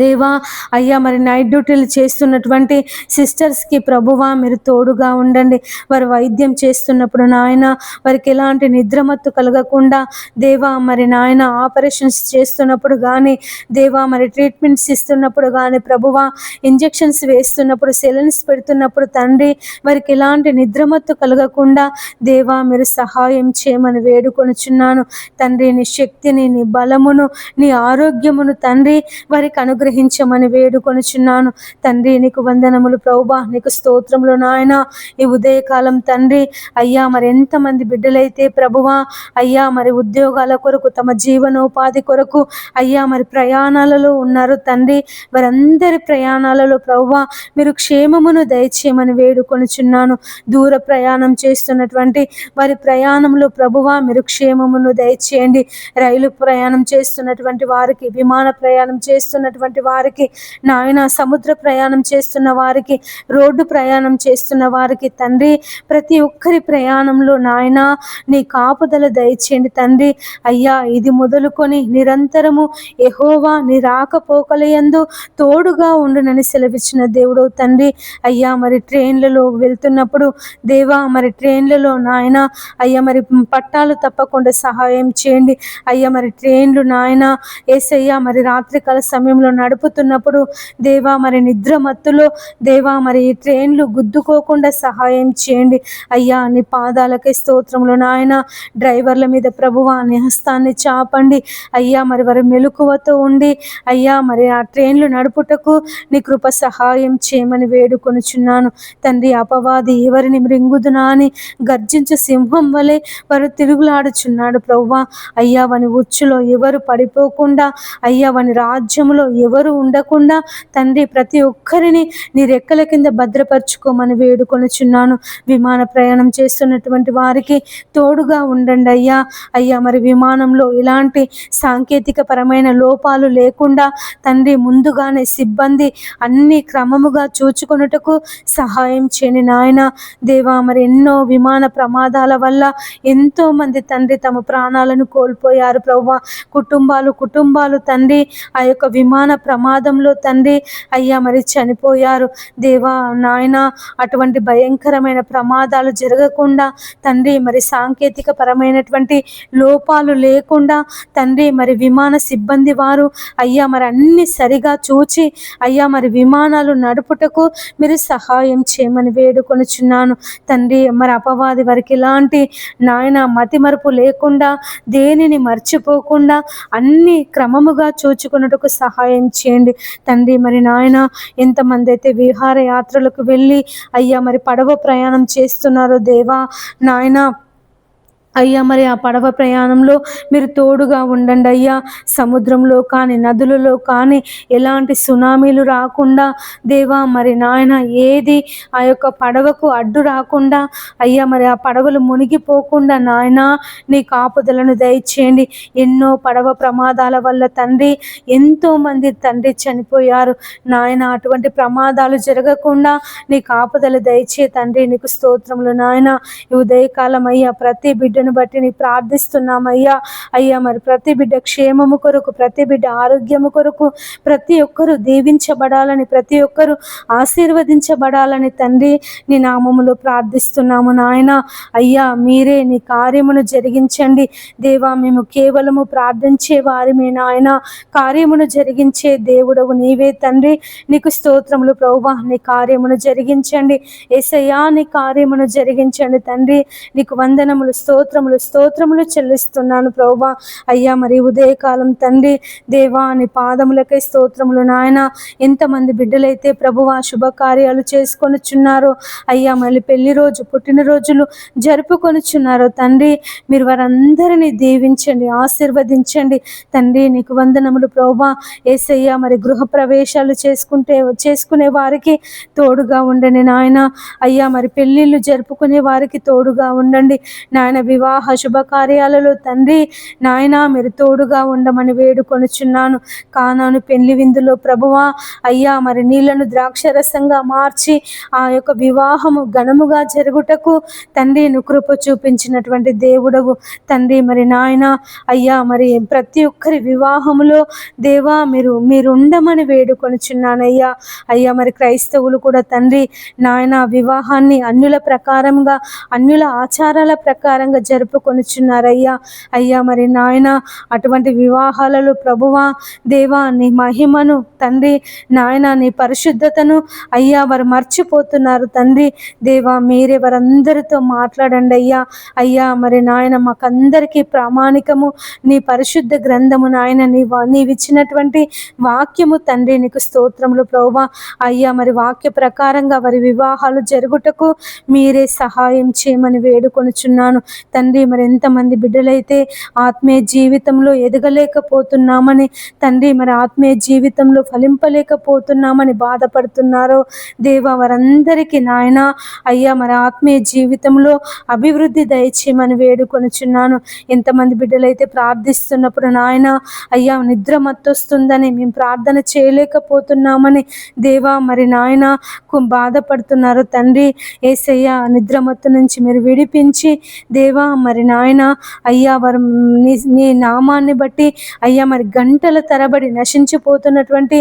Speaker 1: దేవా అయ్యా మరి నైట్ డ్యూటీలు చేస్తున్నటువంటి సిస్టర్స్కి ప్రభువా మీరు తోడుగా ఉండండి. వారు వైద్యం చేస్తున్నప్పుడు నాయన వారికి ఎలాంటి నిద్రమత్తు కలగకుండా దేవా మరి నాయన ఆపరేషన్స్ చేస్తున్నప్పుడు కానీ దేవా మరి ట్రీట్మెంట్స్ ఇస్తున్నప్పుడు కానీ ప్రభువా ఇంజెక్షన్స్ వేస్తున్నప్పుడు సెలన్స్ పెడుతున్నప్పుడు తండ్రి వారికి ఎలాంటి నిద్రమత్తు కలగకుండా దేవా మీరు సహాయం చేయమని వేడుకొనుచున్నాను తండ్రి. నీ శక్తిని, నీ బలమును, నీ ఆరోగ్యమును తండ్రి వారికి అనుగ్రహించమని వేడుకొనుచున్నాను తండ్రి. నీకు వందనములు ప్రభువా, నీకు స్తోత్రములు నాయన. ఈ ఉదయకాలం తండ్రి అయ్యా మరి ఎంతమంది బిడ్డలైతే ప్రభువా అయ్యా మరి ఉద్యోగాల కొరకు, తమ జీవనోపాధి కొరకు అయ్యా మరి ప్రయాణాలలో ఉన్నారు తండ్రి. వారందరి ప్రయాణాలలో ప్రభువా మీరు క్షేమమును దయచేయమని వేడుకొనుచున్నాను. దూర ప్రయాణం చేస్తున్నటువంటి వారి ప్రయాణంలో ప్రభువా మీరు క్షేమమును దయచేయండి. రైలు ప్రయాణం చేస్తున్నటువంటి వారికి, విమాన ప్రయాణం చేస్తున్నటువంటి వారికి నాయన, సముద్ర ప్రయాణం చేస్తున్న వారికి, రోడ్డు ప్రయాణం చేస్తున్న వారికి తండ్రి ప్రతి ఒక్కరి ప్రయాణంలో నాయన నీ కాపుదల దయచేయండి తండ్రి. అయ్యా ఇది మొదలుకొని నిరంతరము యెహోవా నీ రాకపోకలయందు తోడుగా ఉండునని సెలవిచ్చిన దేవుడు తండ్రి. అయ్యా మరి ట్రైన్లలో వెళ్తున్నప్పుడు దేవా మరి ట్రైన్లలో నాయన అయ్యా మరి పట్టాలు తప్పకుండా సహాయం చేయండి. అయ్యా మరి ట్రైన్లు నాయన యేసయ్యా మరి రాత్రికాల సమయంలో నడుపుతున్నప్పుడు దేవా మరి నిద్ర మత్తులో దేవా మరి ఈ ట్రైన్లు గుద్దుకోకుండా సహాయం చేయండి. అయ్యా నీ పాదాలకే స్తోత్రములు నాయన. డ్రైవర్ల మీద ప్రభువా నీ హస్తాన్ని చాపండి. అయ్యా మరి వారి మెలకువతో ఉండి అయ్యా మరి ఆ ట్రైన్లు నడుపుటకు నీ కృప సహాయం చేయమని వేడుకొనుచున్నాను తండ్రి. అపవాది ఎవరిని మృంగుదునా అని గర్జించు సింహం వలె వారు తిరుగులాడుచున్నాడు ప్రభువా. అయ్యా వాని ఉచ్చులో ఎవరు పడిపోకుండా, అయ్యా వాని రాజ్యములో ఎవరు ఉండకుండా తండ్రి ప్రతి ఒక్కరిని నీ రెక్కల కింద భద్రపరచుకోమని వేడుకొనుచున్నాను. విమాన ప్రయాణం చేస్తున్నటువంటి వారికి తోడుగా ఉండండి అయ్యా. అయ్యా మరి విమానంలో ఎలాంటి సాంకేతిక పరమైన లోపాలు లేకుండా తండ్రి ముందుగానే సిబ్బంది అన్ని క్రమముగా చూచుకొనుటకు సహాయం చేయని నాయన. దేవా మరి ఎన్నో విమాన ప్రమాదాల వల్ల ఎంతో మంది తండ్రి తమ ప్రాణాలను కోల్పోయారు ప్రభువా. కుటుంబాలు తండ్రి ఆ యొక్క విమాన ప్రమాదంలో తండ్రి అయ్యా మరి చనిపోయారు దేవా నాయన. అటువంటి భయంకరమైన ప్రమాదాలు జరగకుండా తండ్రి మరి సాంకేతిక పరమైనటువంటి లోపాలు లేకుండా తండ్రి మరి విమాన సిబ్బంది వారు అయ్యా మరి అన్ని సరిగా చూచి అయ్యా మరి విమానాలు నడుపుటకు మీరు సహాయం చేయమని వేడుకొనుచున్నాను తండ్రి. మరి అపవాది వారికి ఎలాంటి నాయన మతిమరుపు లేకుండా, దేనిని మర్చిపోకుండా అన్ని క్రమముగా చూచుకున్నట్టుకు సహాయం చేయండి తండ్రి. మరి నాయన ఎంతమంది అయితే విహార యాత్రలకు వెళ్ళి అయ్యా మరి పడవ ప్రయాణం చేస్తున్నారో దేవా నాయన. అయ్యా మరి ఆ పడవ ప్రయాణంలో మీరు తోడుగా ఉండండి అయ్యా. సముద్రంలో కానీ నదులలో కానీ ఎలాంటి సునామీలు రాకుండా దేవా మరి నాయన ఏది ఆ యొక్క పడవకు అడ్డు రాకుండా అయ్యా మరి ఆ పడవలు మునిగిపోకుండా నాయన నీ కాపుదలను దయచేయండి. ఎన్నో పడవ ప్రమాదాల వల్ల తండ్రి ఎంతోమంది తండ్రి చనిపోయారు నాయన. అటువంటి ప్రమాదాలు జరగకుండా నీ కాపుదల దయచే తండ్రి. నీకు స్తోత్రములు నాయన. ఈ ఉదయకాలం అయ్యా ప్రతి బిడ్డను బట్టి నీ ప్రార్థిస్తున్నామయ్యా. అయ్యా మరి ప్రతి బిడ్డ క్షేమము కొరకు, ప్రతి బిడ్డ ఆరోగ్యము కొరకు, ప్రతి ఒక్కరూ దీవించబడాలని, ప్రతి ఒక్కరూ ఆశీర్వదించబడాలని తండ్రి నీ నామములో ప్రార్థిస్తున్నాము నాయన. అయ్యా మీరే నీ కార్యమును జరిగించండి దేవా. మేము కేవలము ప్రార్థించే వారిమే నాయన. కార్యమును జరిగించే దేవుడవు నీవే తండ్రి. నీకు స్తోత్రములు ప్రభువా. నీ కార్యమును జరిగించండి యేసయ్యా. నీ కార్యమును జరిగించండి తండ్రి. నీకు వందనములు, స్తోత్రములు చెల్లిస్తున్నాను ప్రభువా. అయ్యా మరి ఉదయకాలం తండ్రి దేవా నీ పాదములకై స్తోత్రములు నాయన. ఎంతమంది బిడ్డలైతే ప్రభువా శుభకార్యాలు చేసుకొనుచున్నారో అయ్యా మళ్ళీ పెళ్లి రోజు, పుట్టినరోజులు జరుపుకొనుచున్నారో తండ్రి మీరు వారందరినీ దీవించండి, ఆశీర్వదించండి తండ్రి. నీకు వందనములు ప్రభువా. యేసయ్యా మరి గృహ ప్రవేశాలు చేసుకునే వారికి తోడుగా ఉండండి నాయన. అయ్యా మరి పెళ్ళిళ్ళు జరుపుకునే వారికి తోడుగా ఉండండి నాయన. వివాహ శుభకార్యాలలో తండ్రి నాయన మీరు తోడుగా ఉండమని వేడుకొనుచున్నాను. కానాను పెళ్లి విందులో ప్రభువా అయ్యా మరి నీళ్లను ద్రాక్షరసంగా మార్చి ఆ యొక్క వివాహము ఘనముగా జరుగుటకు తండ్రి నువ్వు కృప చూపించినటువంటి దేవుడవు తండ్రి. మరి నాయన అయ్యా మరి ప్రతి ఒక్కరి వివాహములో దేవా మీరు ఉండమని వేడుకొనుచున్నానయ్యా. అయ్యా మరి క్రైస్తవులు కూడా తండ్రి నాయన వివాహాన్ని అన్యుల ప్రకారంగా అన్యుల ఆచారాల ప్రకారంగా జరుపుకొనుచున్నారయ్యా. అయ్యా మరి నాయన అటువంటి వివాహాలలో ప్రభువా దేవా నీ మహిమను తండ్రి నాయన నీ పరిశుద్ధతను అయ్యా వారు మర్చిపోతున్నారు తండ్రి. దేవా మీరే వారందరితో మాట్లాడండి అయ్యా. అయ్యా మరి నాయన మాకందరికీ ప్రామాణికము నీ పరిశుద్ధ గ్రంథము నాయన నీవిచ్చినటువంటి వాక్యము తండ్రి. నీకు స్తోత్రములు ప్రభువా. అయ్యా మరి వాక్య ప్రకారంగా వారి వివాహాలు జరుగుటకు మీరే సహాయం చేయమని వేడుకొనుచున్నాను తండ్రి. మరి ఎంతమంది బిడ్డలైతే ఆత్మీయ జీవితంలో ఎదగలేకపోతున్నామని తండ్రి, మరి ఆత్మీయ జీవితంలో ఫలింపలేకపోతున్నామని బాధపడుతున్నారో దేవా వారందరికీ నాయన అయ్యా మరి ఆత్మీయ జీవితంలో అభివృద్ధి దయచేయమని వేడుకొనుచున్నాను. ఎంతమంది బిడ్డలైతే ప్రార్థిస్తున్నప్పుడు నాయన అయ్యా నిద్ర మత్తొస్తుందని మేము ప్రార్థన చేయలేకపోతున్నామని దేవా మరి నాయన బాధపడుతున్నారు తండ్రి. యేసయ్యా నిద్రమత్తు నుంచి మీరు విడిపించి దేవా మరి నాయన అయ్యా వారు నీ నామాన్ని బట్టి అయ్యా మరి గంటల తరబడి నశించిపోతున్నటువంటి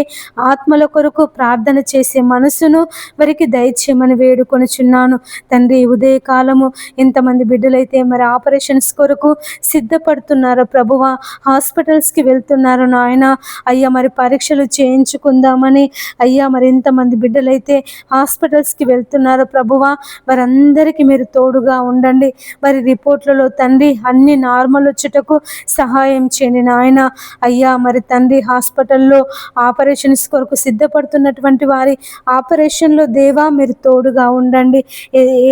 Speaker 1: ఆత్మల కొరకు ప్రార్థన చేసే మనసును వారికి దయచేయమని వేడుకొనుచున్నాను తండ్రి. ఉదయకాలము ఎంతమంది బిడ్డలైతే మరి ఆపరేషన్స్ కొరకు సిద్ధపడుతున్నారో ప్రభువా, హాస్పిటల్స్కి వెళ్తున్నారు నాయన అయ్యా మరి పరీక్షలు చేయించుకుందామని అయ్యా మరి ఎంతమంది బిడ్డలైతే హాస్పిటల్స్కి వెళ్తున్నారో ప్రభువా వారందరికీ మీరు తోడుగా ఉండండి. వారి రిపోర్ట్లలో తండ్రి అన్ని నార్మల్ వచ్చుటకు సహాయం చేయండి నాయన. అయ్యా మరి తండ్రి హాస్పిటల్లో ఆపరేషన్స్ కొరకు సిద్ధపడుతున్నటువంటి వారి ఆపరేషన్లో దేవా మీరు తోడుగా ఉండండి.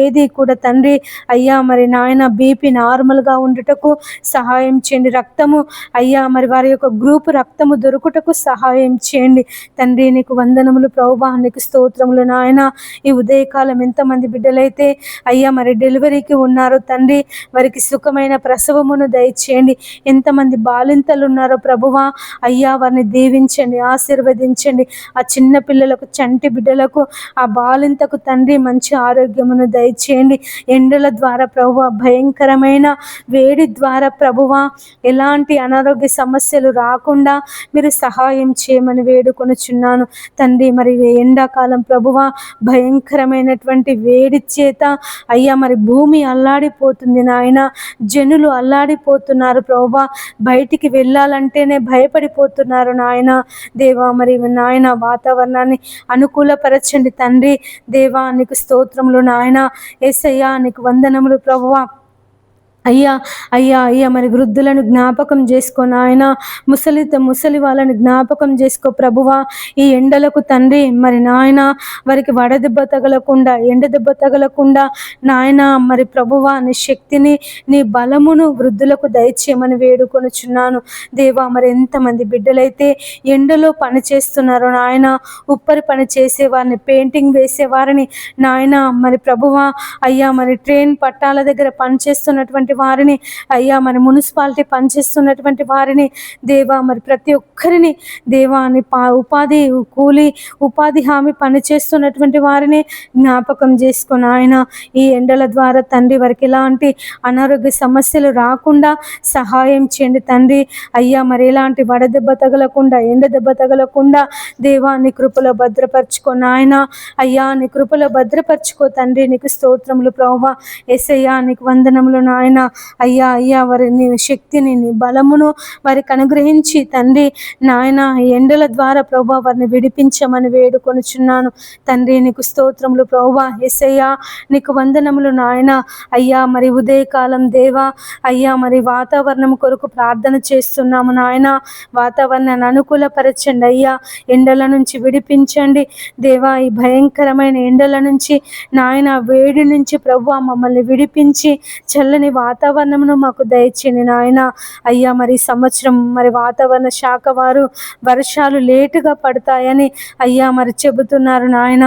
Speaker 1: ఏది కూడా తండ్రి అయ్యా మరి నాయన బీపీ నార్మల్గా ఉండుటకు సహాయం చేయండి. రక్తము అయ్యా మరి వారి యొక్క గ్రూప్ రక్తము దొరుకుటకు సహాయం చేయండి తండ్రి. నీకు వందనములు ప్రభువా, నీకు స్తోత్రములు నాయన. ఈ ఉదయకాలం ఎంతమంది బిడ్డలైతే అయ్యా మరి డెలివరీకి ఉన్నారో తండ్రి వారికి సుఖమైన ప్రసవమును దయచేయండి. ఎంతమంది బాలింతలు ఉన్నారో ప్రభువా అయ్యా వారిని దీవించండి, ఆశీర్వదించండి. ఆ చిన్న పిల్లలకు చంటి బిడ్డలకు ఆ బాలింతకు తండ్రి మంచి ఆరోగ్యమును దయచేయండి. ఎండల ద్వారా ప్రభువా భయంకరమైన వేడి ద్వారా ప్రభువా ఎలాంటి అనారోగ్య సమస్యలు రాకుండా మీరు సహాయం చేయమని వేడుకొనుచున్నాను తండ్రి. మరి ఎండాకాలం ప్రభువా భయంకరమైనటువంటి వేడి చేత అయ్యా మరి భూమి అల్లాడిపోతుంది నాయన. జనులు అల్లాడిపోతున్నారు ప్రభువా, బయటికి వెళ్ళాలంటేనే భయపడిపోతున్నారు నాయన. దేవా మరి నాయన వాతావరణాన్ని అనుకూలపరచండి తండ్రి. దేవా నీకు స్తోత్రములు నాయన. యేసయ్యా నీకు వందనములు ప్రభువా. అయ్యా అయ్యా అయ్యా మరి వృద్ధులను జ్ఞాపకం చేసుకో నాయన. ముసలి వాళ్ళని జ్ఞాపకం చేసుకో ప్రభువా. ఈ ఎండలకు తండ్రి మరి నాయన వారికి వడదెబ్బ తగలకుండా ఎండ దెబ్బ తగలకుండా నాయన మరి ప్రభువా నీ శక్తిని నీ బలమును వృద్ధులకు దయచేయమని వేడుకొనుచున్నాను దేవా. మరి ఎంతమంది బిడ్డలైతే ఎండలో పని చేస్తున్నారో నాయన, ఉప్పరి పని చేసేవారిని, పెయింటింగ్ వేసేవారిని నాయన మరి ప్రభువా అయ్యా మరి ట్రైన్ పట్టాల దగ్గర పనిచేస్తున్నటువంటి వారిని అయ్యా మరి మున్సిపాలిటీ పనిచేస్తున్నటువంటి వారిని దేవా మరి ప్రతి ఒక్కరిని దేవా అని ఉపాధి హామీ పనిచేస్తున్నటువంటి వారిని జ్ఞాపకం చేసుకుని ఆయన ఈ ఎండల ద్వారా తండ్రి వారికి ఎలాంటి అనారోగ్య సమస్యలు రాకుండా సహాయం చేయండి తండ్రి. అయ్యా మరి ఎలాంటి వడదెబ్బ తగలకుండా ఎండ దెబ్బ తగలకుండా దేవా నీ కృపలో భద్రపరచుకో నాయన. అయ్యా నీ కృపలో భద్రపరచుకో తండ్రి. నీకు స్తోత్రములు ప్రభువా. యేసయ్యా నీకు వందనములు నాయన. అయ్యా అయ్యా వారి నీ శక్తిని నీ బలమును వారికి అనుగ్రహించి తండ్రి నాయన ఎండల ద్వారా ప్రభువా వారిని విడిపించమని వేడుకొనుచున్నాను తండ్రి. నీకు స్తోత్రములు ప్రభువా. యేసయ్యా నీకు వందనములు నాయన. అయ్యా మరి ఉదయకాలం దేవా అయ్యా మరి వాతావరణం కొరకు ప్రార్థన చేస్తున్నాము నాయన. వాతావరణాన్ని అనుకూలపరచండి అయ్యా. ఎండల నుంచి విడిపించండి దేవా. ఈ భయంకరమైన ఎండల నుంచి నాయన వేడి నుంచి ప్రభువా మమ్మల్ని విడిపించి చల్లని వాతావరణమును మాకు దయచేయండి నాయన. అయ్యా మరి సంవత్సరం మరి వాతావరణ శాఖ వారు వర్షాలు లేటుగా పడతాయని అయ్యా మరి చెబుతున్నారు నాయన.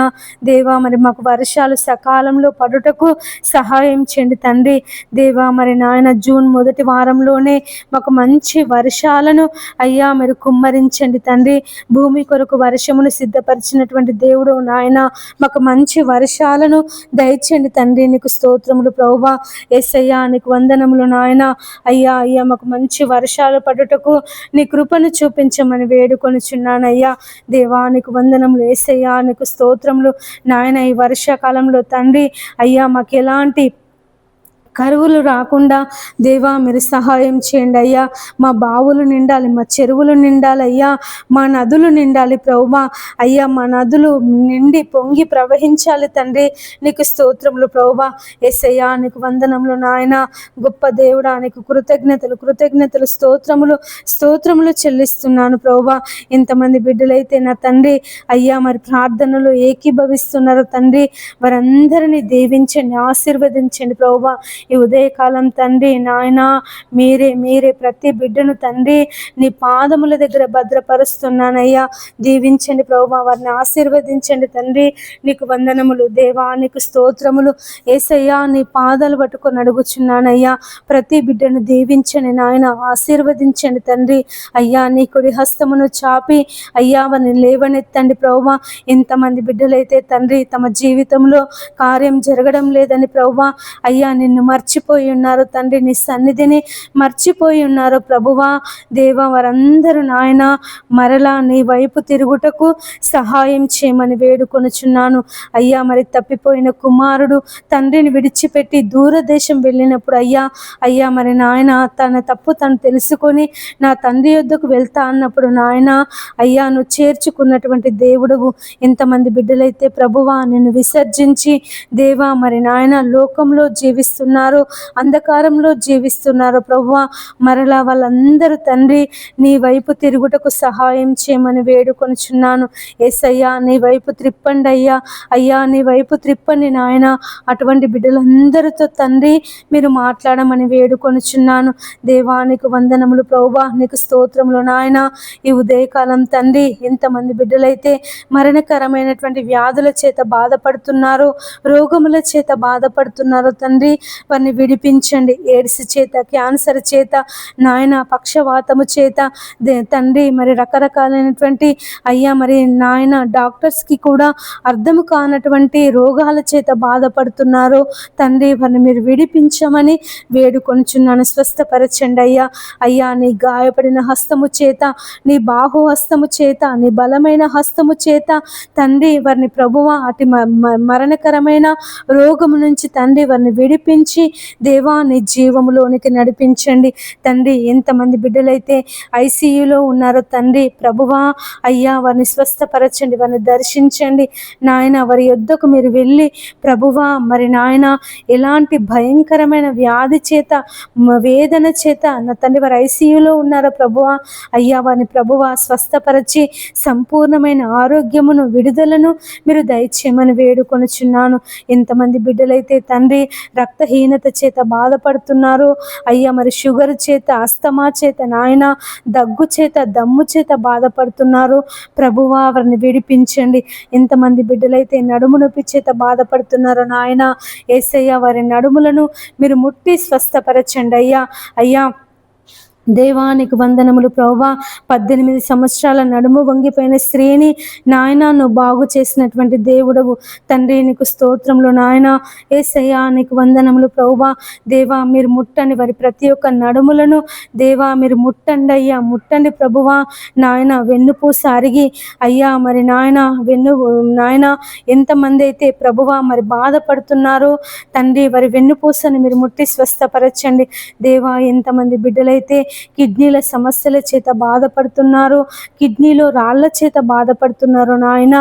Speaker 1: దేవా మరి మాకు వర్షాలు సకాలంలో పడుటకు సహాయం చేయండి తండ్రి. దేవా మరి నాయన జూన్ మొదటి వారంలోనే మాకు మంచి వర్షాలను అయ్యా మీరు కుమ్మరించండి తండ్రి. భూమి కొరకు వర్షమును సిద్ధపరిచినటువంటి దేవుడు నాయన, మాకు మంచి వర్షాలను దయచేయండి తండ్రి. నీకు స్తోత్రములు ప్రభువా. యేసయ్యా నీకు వందనములు నాయన. అయ్యా అయ్యా మాకు మంచి వర్షాలు పడుటకు నీ కృపను చూపించమని వేడుకొనుచున్నానయ్యా. దేవా నీకు వందనములు యేసయ్యా, నీకు స్తోత్రములు నాయన. ఈ వర్షాకాలంలో తండ్రి అయ్యా మాకు ఎలాంటి కరువులు రాకుండా దేవా మీరు సహాయం చేయండి అయ్యా. మా బావులు నిండాలి, మా చెరువులు నిండాలి అయ్యా, మా నదులు నిండాలి ప్రభువా. అయ్యా మా నదులు నిండి పొంగి ప్రవహించాలి తండ్రి. నీకు స్తోత్రములు ప్రభువా. యేసయ్యా నీకు వందనములు నాయన. గొప్ప దేవుడా నీకు కృతజ్ఞతలు కృతజ్ఞతలు స్తోత్రములు చెల్లిస్తున్నాను ప్రభువా. ఇంతమంది బిడ్డలైతే నా తండ్రి అయ్యా మరి ప్రార్థనలు ఏకీభవిస్తున్నారు తండ్రి. వారందరినీ దీవించండి, ఆశీర్వదించండి ప్రభువా. ఈ ఉదయకాలం తండ్రి నాయన మీరే ప్రతి బిడ్డను తండ్రి నీ పాదముల దగ్గర భద్రపరుస్తున్నానయ్యా. దీవించండి ప్రభువా, వారిని ఆశీర్వదించండి తండ్రి. నీకు వందనములు దేవా, నీకు స్తోత్రములు యేసయ్యా. నీ పాదాలు పట్టుకొని అడుగుచున్నానయ్యా. ప్రతి బిడ్డను దీవించండి నాయన, ఆశీర్వదించండి తండ్రి. అయ్యా నీ కుడి హస్తమును చాపి అయ్యా వారిని లేవనెత్తండి ప్రభువా. ఇంతమంది బిడ్డలైతే తండ్రి తమ జీవితంలో కార్యం జరగడం లేదని ప్రభువా అయ్యా నిన్ను మర్చిపోయి ఉన్నారు తండ్రి. నీ సన్నిధిని మర్చిపోయి ఉన్నారు ప్రభువా. దేవా వారందరూ నాయన మరలా నీ వైపు తిరుగుటకు సహాయం చేయమని వేడుకొనుచున్నాను అయ్యా. మరి తప్పిపోయిన కుమారుడు తండ్రిని విడిచిపెట్టి దూరదేశం వెళ్ళినప్పుడు అయ్యా మరి నాయన తన తప్పు తను తెలుసుకొని నా తండ్రి యొద్దకు వెళ్తా అన్నప్పుడు నాయన అయ్యా నువ్వు చేర్చుకున్నటువంటి దేవుడువు. ఇంతమంది బిడ్డలైతే ప్రభువా నిన్ను విసర్జించి దేవా మరి నాయన లోకంలో జీవిస్తున్నారు, అంధకారంలో జీవిస్తున్నారు ప్రభువా. మరలా వాళ్ళందరూ తండ్రి నీ వైపు తిరుగుటకు సహాయం చేయమని వేడుకొనుచున్నాను. యేసయ్యా నీ వైపు త్రిప్పండి అయ్యా నీ వైపు త్రిప్పండి నాయన. అటువంటి బిడ్డలందరితో తండ్రి మీరు మాట్లాడమని వేడుకొనుచున్నాను. దేవానికి వందనములు ప్రభువా, నీకు స్తోత్రములు నాయన. ఈ ఉదయకాలం తండ్రి ఎంతమంది బిడ్డలైతే మరణకరమైనటువంటి వ్యాధుల చేత బాధపడుతున్నారో, రోగముల చేత బాధపడుతున్నారో తండ్రి వారిని విడిపించండి. ఎయిడ్స్ చేత, క్యాన్సర్ చేత నాయన, పక్షవాతము చేత తండ్రి మరి రకరకాలైనటువంటి అయ్యా మరి నాయన డాక్టర్స్కి కూడా అర్థము కానటువంటి రోగాల చేత బాధపడుతున్నారు తండ్రి. వారిని మీరు విడిపించమని వేడుకొనుచున్నాను. స్వస్థపరచండి అయ్యా. నీ గాయపడిన హస్తము చేత, నీ బాహు హస్తము చేత, నీ బలమైన హస్తము చేత తండ్రి వారిని ప్రభువా అటు మరణకరమైన రోగము నుంచి తండ్రి వారిని విడిపించి దేవా నీ జీవములోనికి నడిపించండి తండ్రి. ఎంతమంది బిడ్డలైతే ఐసీయూలో ఉన్నారో తండ్రి ప్రభువా అయ్యా వారిని స్వస్థపరచండి, వారిని దర్శించండి నాయన. వారి యొద్దకు మీరు వెళ్ళి ప్రభువా మరి నాయన ఎలాంటి భయంకరమైన వ్యాధి చేత, వేదన చేత నా తండ్రి వారు ఐసీయూలో ఉన్నారో ప్రభువా అయ్యా వారిని ప్రభువా స్వస్థపరచి సంపూర్ణమైన ఆరోగ్యమును, విడుదలను మీరు దయచేయమని వేడుకొనుచున్నాను. ఎంతమంది బిడ్డలైతే తండ్రి రక్తహీనత చేత బాధపడుతున్నారు అయ్యా మరి షుగర్ చేత, అస్తమా చేత నాయన, దగ్గు చేత, దమ్ము చేత బాధపడుతున్నారు ప్రభువా వారిని విడిపించండి. ఎంతమంది బిడ్డలైతే నడుము నొప్పి చేత బాధపడుతున్నారు నాయన, యేసయ్య వారి నడుములను మీరు ముట్టి స్వస్థపరచండి అయ్యా. దేవానికి వందనములు ప్రభువా. 18 సంవత్సరాల నడుము వంగిపోయిన స్త్రీని నాయన నువ్వు బాగు చేసినటువంటి దేవుడవు తండ్రి. నీకు స్తోత్రములు నాయన. యేసయ్యా నీకు వందనములు ప్రభువా. దేవా మీరు ముట్టండి వారి ప్రతి ఒక్క నడుములను దేవా మీరు ముట్టండి అయ్యా, ముట్టండి ప్రభువా నాయన. వెన్నుపూస అరిగి అయ్యా మరి నాయన ఎంతమంది అయితే ప్రభువా మరి బాధపడుతున్నారో తండ్రి వారి వెన్నుపూసను మీరు ముట్టి స్వస్థపరచండి దేవా. ఎంతమంది బిడ్డలైతే కిడ్నీల సమస్యల చేత బాధపడుతున్నారు, కిడ్నీలో రాళ్ల చేత బాధపడుతున్నారు నాయన.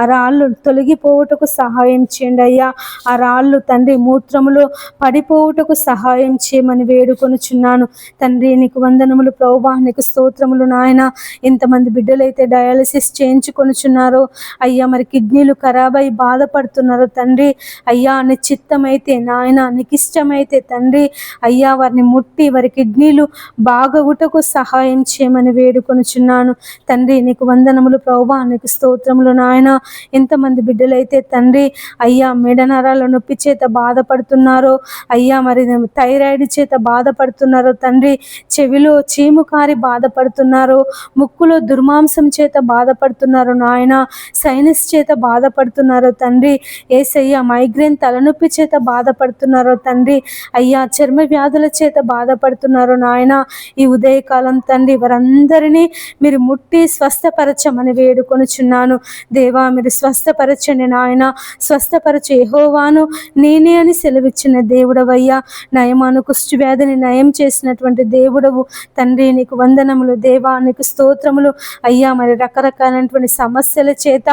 Speaker 1: ఆ రాళ్ళు తొలగిపోవుటకు సహాయం చేయండి అయ్యా. ఆ రాళ్ళు తండ్రి మూత్రములో పడిపోవుటకు సహాయం చేయమని వేడుకొనుచున్నాను తండ్రి. నీకు వందనములు ప్రభువా, నీకు స్తోత్రములు నాయన. ఎంతమంది బిడ్డలైతే డయాలసిస్ చేయించుకొనుచున్నారో అయ్యా, మరి కిడ్నీలు ఖరాబ్ అయి బాధపడుతున్నారు తండ్రి. అయ్యా నీ చిత్తమైతే నాయన, నీకు ఇష్టమైతే తండ్రి అయ్యా వారిని ముట్టి వారి కిడ్నీలు బాగగుటకు సహాయం చేయమని వేడుకొనుచున్నాను తండ్రి. నీకు వందనములు ప్రభువా, నీకు స్తోత్రములు నాయన. ఎంతమంది బిడ్డలైతే తండ్రి అయ్యా మెడ నరాల నొప్పి చేత బాధపడుతున్నారో అయ్యా, మరి థైరాయిడ్ చేత బాధపడుతున్నారో తండ్రి, చెవిలో చీము కారి బాధపడుతున్నారో, ముక్కులో దుర్మాంసం చేత బాధపడుతున్నారు నాయన, సైనస్ చేత బాధపడుతున్నారో తండ్రి యేసయ్య, మైగ్రేన్ తలనొప్పి చేత బాధపడుతున్నారో తండ్రి అయ్యా, చర్మ వ్యాధుల చేత బాధపడుతున్నారో నాయన. ఈ ఉదయకాలం తండ్రి వారందరినీ మీరు ముట్టి స్వస్థపరచమని వేడుకొనుచున్నాను దేవా. మీరు స్వస్థపరచండి నాయన. స్వస్థపరచు యెహోవాను నేనే అని సెలవిచ్చిన దేవుడవయ్యా. నయమాను కుష్టి వ్యాధిని నయం చేసినటువంటి దేవుడవు తండ్రి. నీకు వందనములు దేవా, నీకు స్తోత్రములు అయ్యా. మరి రకరకాలైనటువంటి సమస్యల చేత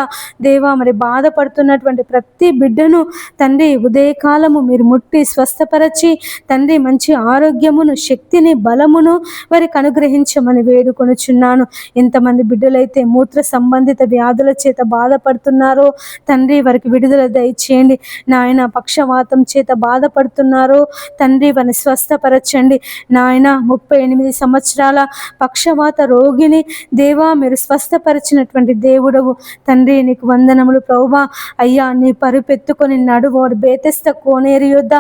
Speaker 1: దేవా మరి బాధపడుతున్నటువంటి ప్రతి బిడ్డను తండ్రి ఉదయకాలము మీరు ముట్టి స్వస్థపరచి తండ్రి మంచి ఆరోగ్యమును, శక్తిని, బలమును వారికి అనుగ్రహించమని వేడుకొనుచున్నాను. ఎంతమంది బిడ్డలైతే మూత్ర సంబంధిత వ్యాధుల చేత బాధపడుతున్నారో తండ్రి వారికి విడుదల దయచేయండి నాయన. పక్షవాతం చేత బాధపడుతున్నారో తండ్రి వారిని స్వస్థపరచండి నాయన. 38 సంవత్సరాల పక్షవాత రోగిని దేవా మీరు స్వస్థపరిచినటువంటి దేవుడవు తండ్రి. నీకు వందనములు ప్రభువా. అయ్యా నీ పరుపెత్తుకొని నడువాడు బేతెస్త కోనేరు యొద్ద